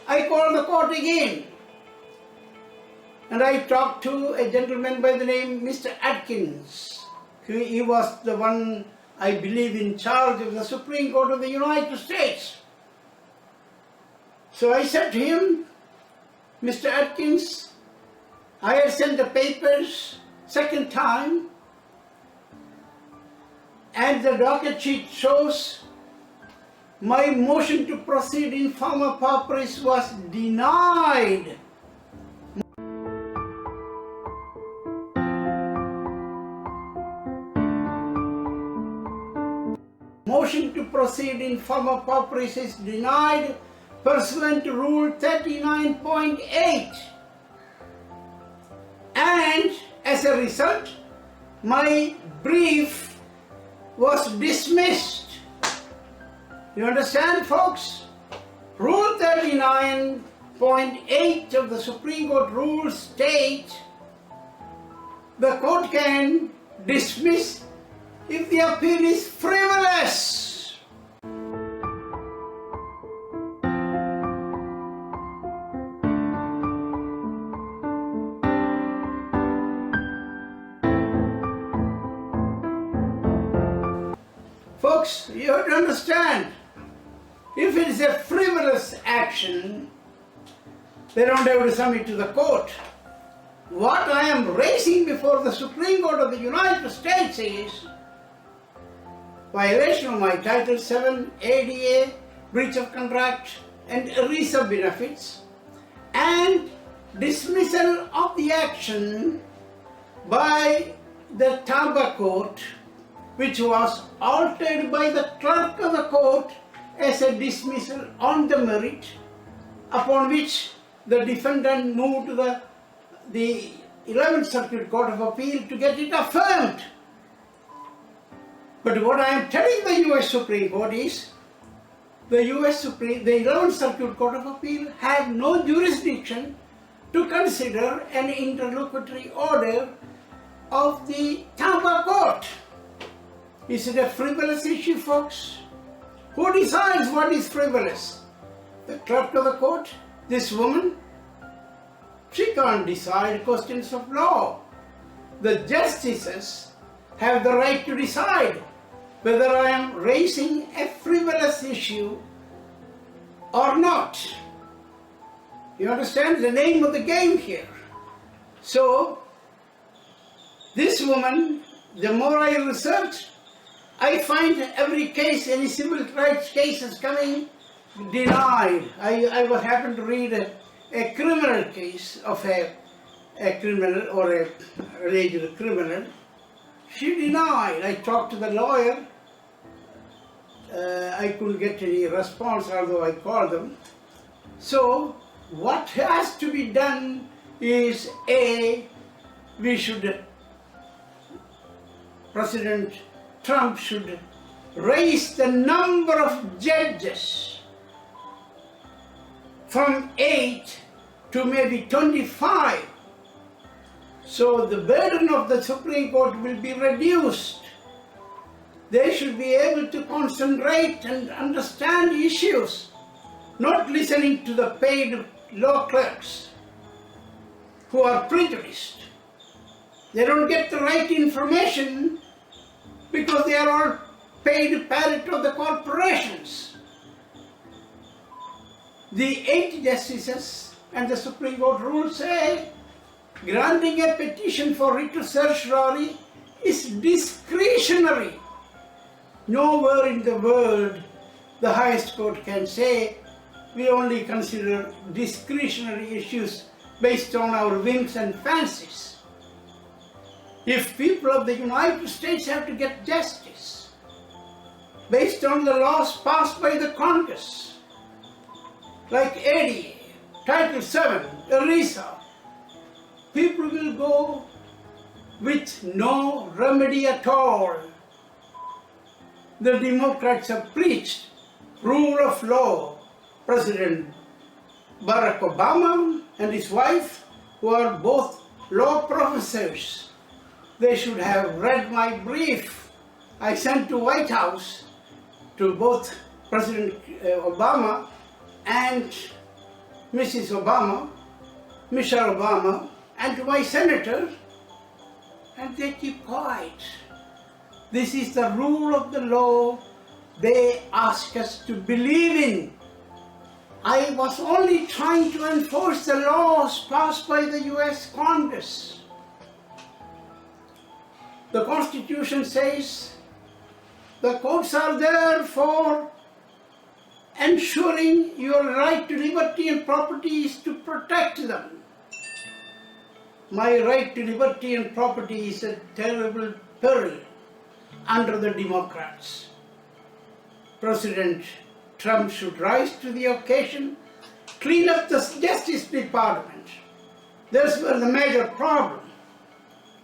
I called the court again. And I talked to a gentleman by the name Mr. Atkins. He was the one I believe in charge of the Supreme Court of the United States. So I said to him, Mr. Atkins, I have sent the papers second time, and the docket sheet shows my motion to proceed in forma pauperis was denied. Motion to proceed in forma pauperis is denied pursuant to Rule 39.8. And as a result, my brief was dismissed. You understand, folks? Rule 39.8 of the Supreme Court rules state the court can dismiss if the appeal is frivolous. Folks, you have to understand, if it is a frivolous action, they don't have to submit to the court. What I am raising before the Supreme Court of the United States is violation of my Title VII, ADA, breach of contract and ERISA benefits, and dismissal of the action by the Tampa court, which was altered by the clerk of the court as a dismissal on the merit, upon which the defendant moved to the 11th Circuit Court of Appeal to get it affirmed. But what I am telling the US Supreme Court is, the 11th Circuit Court of Appeal had no jurisdiction to consider an interlocutory order of the Tampa court. Is it a frivolous issue, folks? Who decides what is frivolous? The clerk of the court? This woman? She can't decide questions of law. The justices have the right to decide whether I am raising a frivolous issue or not. You understand the name of the game here? So, this woman, the more I research, I find every case, any civil rights case is coming denied. I happened to read a criminal case of a criminal or a alleged criminal. She denied. I talked to the lawyer. I couldn't get any response, although I called them. So what has to be done is, President Trump should raise the number of judges from 8 to maybe 25. So the burden of the Supreme Court will be reduced. They should be able to concentrate and understand issues, not listening to the paid law clerks who are prejudiced. They don't get the right information because they are all paid parrot of the corporations. The 8 justices and the Supreme Court rules say granting a petition for writ of certiorari is discretionary. Nowhere in the world the highest court can say we only consider discretionary issues based on our whims and fancies. If people of the United States have to get justice based on the laws passed by the Congress, like ADA, Title VII, ERISA, people will go with no remedy at all. The Democrats have preached rule of law. President Barack Obama and his wife, who are both law professors, they should have read my brief. I sent to White House to both President Obama and Mrs. Obama, Michelle Obama, and to my senator, and they keep quiet. This is the rule of the law they ask us to believe in. I was only trying to enforce the laws passed by the US Congress. The Constitution says the courts are there for ensuring your right to liberty and property is to protect them. My right to liberty and property is a terrible peril under the Democrats. President Trump should rise to the occasion, clean up the Justice Department. That's where the major problem.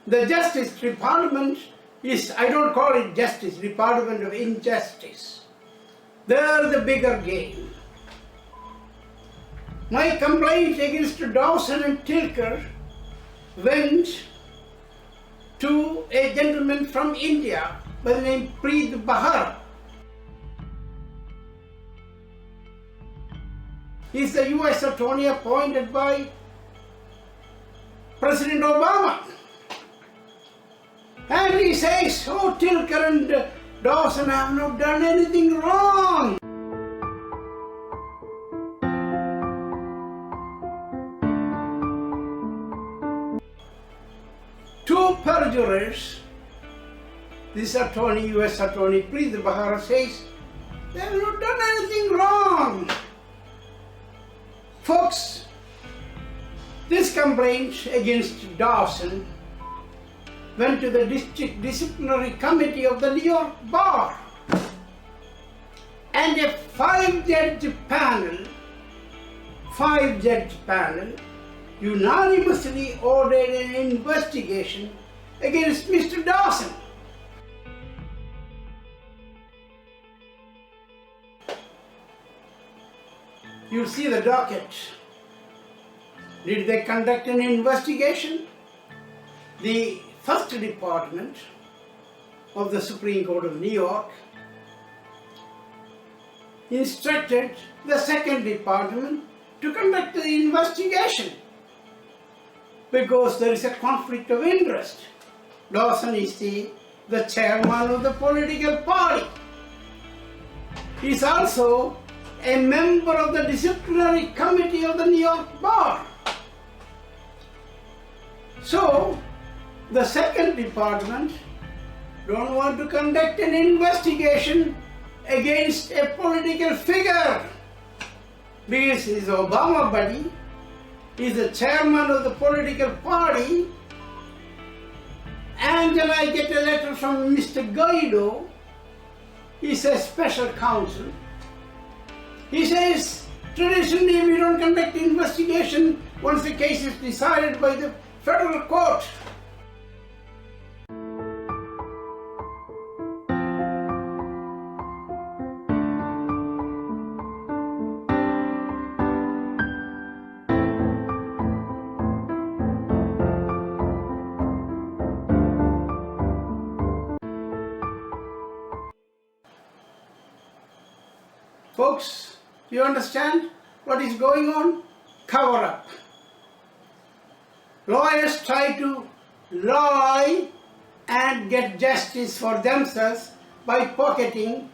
The Justice Department is, I don't call it Justice Department of Injustice. They're the bigger game. My complaint against Dawson and Tilker went to a gentleman from India by the name Preet Bahar. He's the US attorney appointed by President Obama. And he says, oh, Tilker and Dawson have not done anything wrong. Two perjurers, this attorney, US attorney, Preet Bahar says, they have not done anything wrong. Folks, this complaint against Dawson went to the District Disciplinary Committee of the New York Bar. And a five-judge panel unanimously ordered an investigation against Mr. Dawson. You see the docket. Did they conduct an investigation? The first department of the Supreme Court of New York instructed the second department to conduct the investigation because there is a conflict of interest. Dawson is the chairman of the political party. He is also a member of the disciplinary committee of the New York Bar. So, the second department don't want to conduct an investigation against a political figure because he's Obama buddy, he's the chairman of the political party, and then I get a letter from Mr. Guaido, he's a special counsel. He says, traditionally we don't conduct investigation once the case is decided by the federal court. Folks, you understand what is going on? Cover up. Lawyers try to lie and get justice for themselves by pocketing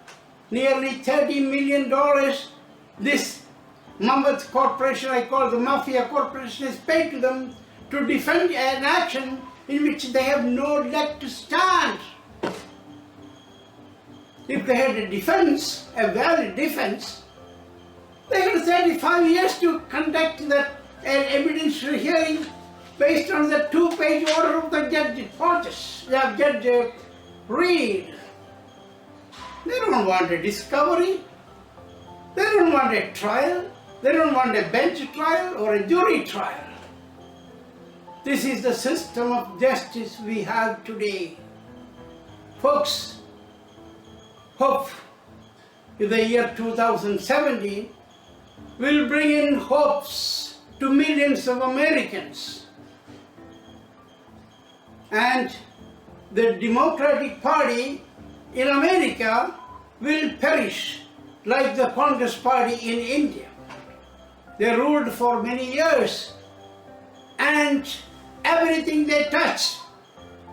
nearly $30 million. This Mammoth Corporation, I call the Mafia Corporation, is paid to them to defend an action in which they have no leg to stand. If they had a defense, a valid defense, they had 35 years to conduct that evidentiary hearing based on the two-page order of the Judge Reed. They don't want a discovery. They don't want a trial. They don't want a bench trial or a jury trial. This is the system of justice we have today. Folks, hope in the year 2017 will bring in hopes to millions of Americans. And the Democratic Party in America will perish like the Congress Party in India. They ruled for many years and everything they touched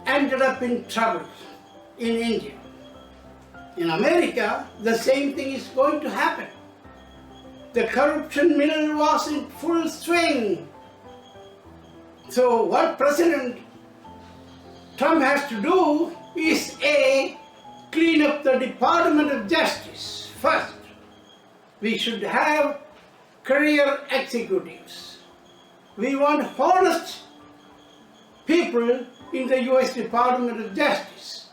ended up in trouble. in India. In America, the same thing is going to happen. The corruption mill was in full swing. So what President Trump has to do is clean up the Department of Justice first. We should have career executives. We want honest people in the US Department of Justice.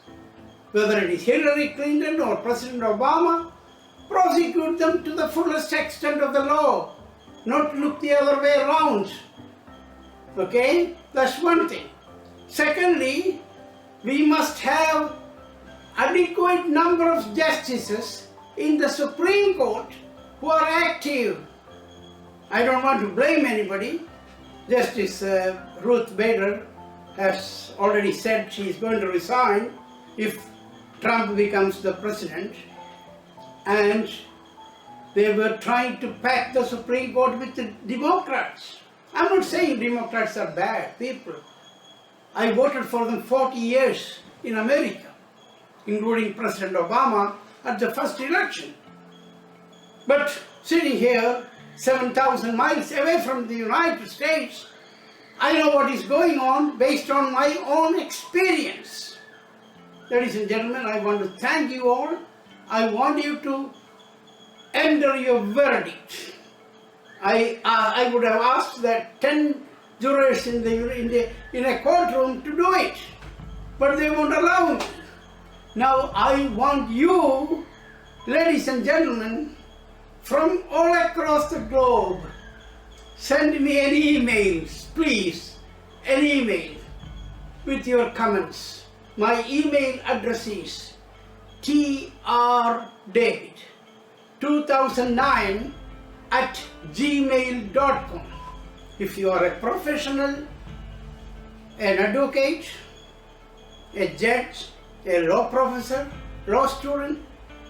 Whether it is Hillary Clinton or President Obama, prosecute them to the fullest extent of the law, not look the other way around. Okay? That's one thing. Secondly, we must have adequate number of justices in the Supreme Court who are active. I don't want to blame anybody. Justice Ruth Bader has already said she is going to resign if Trump becomes the president. And they were trying to pack the Supreme Court with the Democrats. I'm not saying Democrats are bad people. I voted for them 40 years in America, including President Obama at the first election. But sitting here 7,000 miles away from the United States, I know what is going on based on my own experience. Ladies and gentlemen, I want to thank you all. I want you to enter your verdict. I would have asked that 10 jurors in a courtroom to do it, but they won't allow me. Now I want you, ladies and gentlemen, from all across the globe, send me an email, please, an email with your comments. My email address is trdavid2009@gmail.com. If you are a professional, an advocate, a judge, a law professor, law student,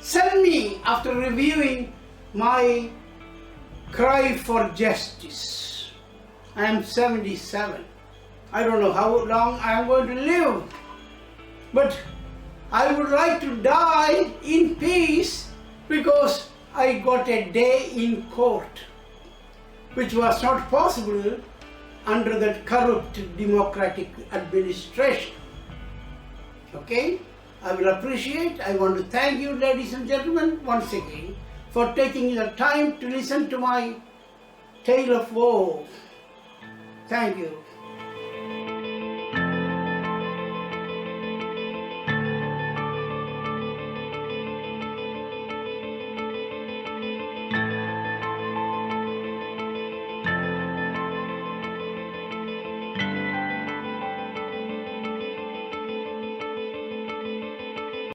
send me after reviewing my cry for justice. I am 77. I don't know how long I am going to live, but I would like to die in peace because I got a day in court, which was not possible under that corrupt democratic administration. Okay? I will appreciate, I want to thank you, ladies and gentlemen, once again, for taking the time to listen to my tale of woe. Thank you.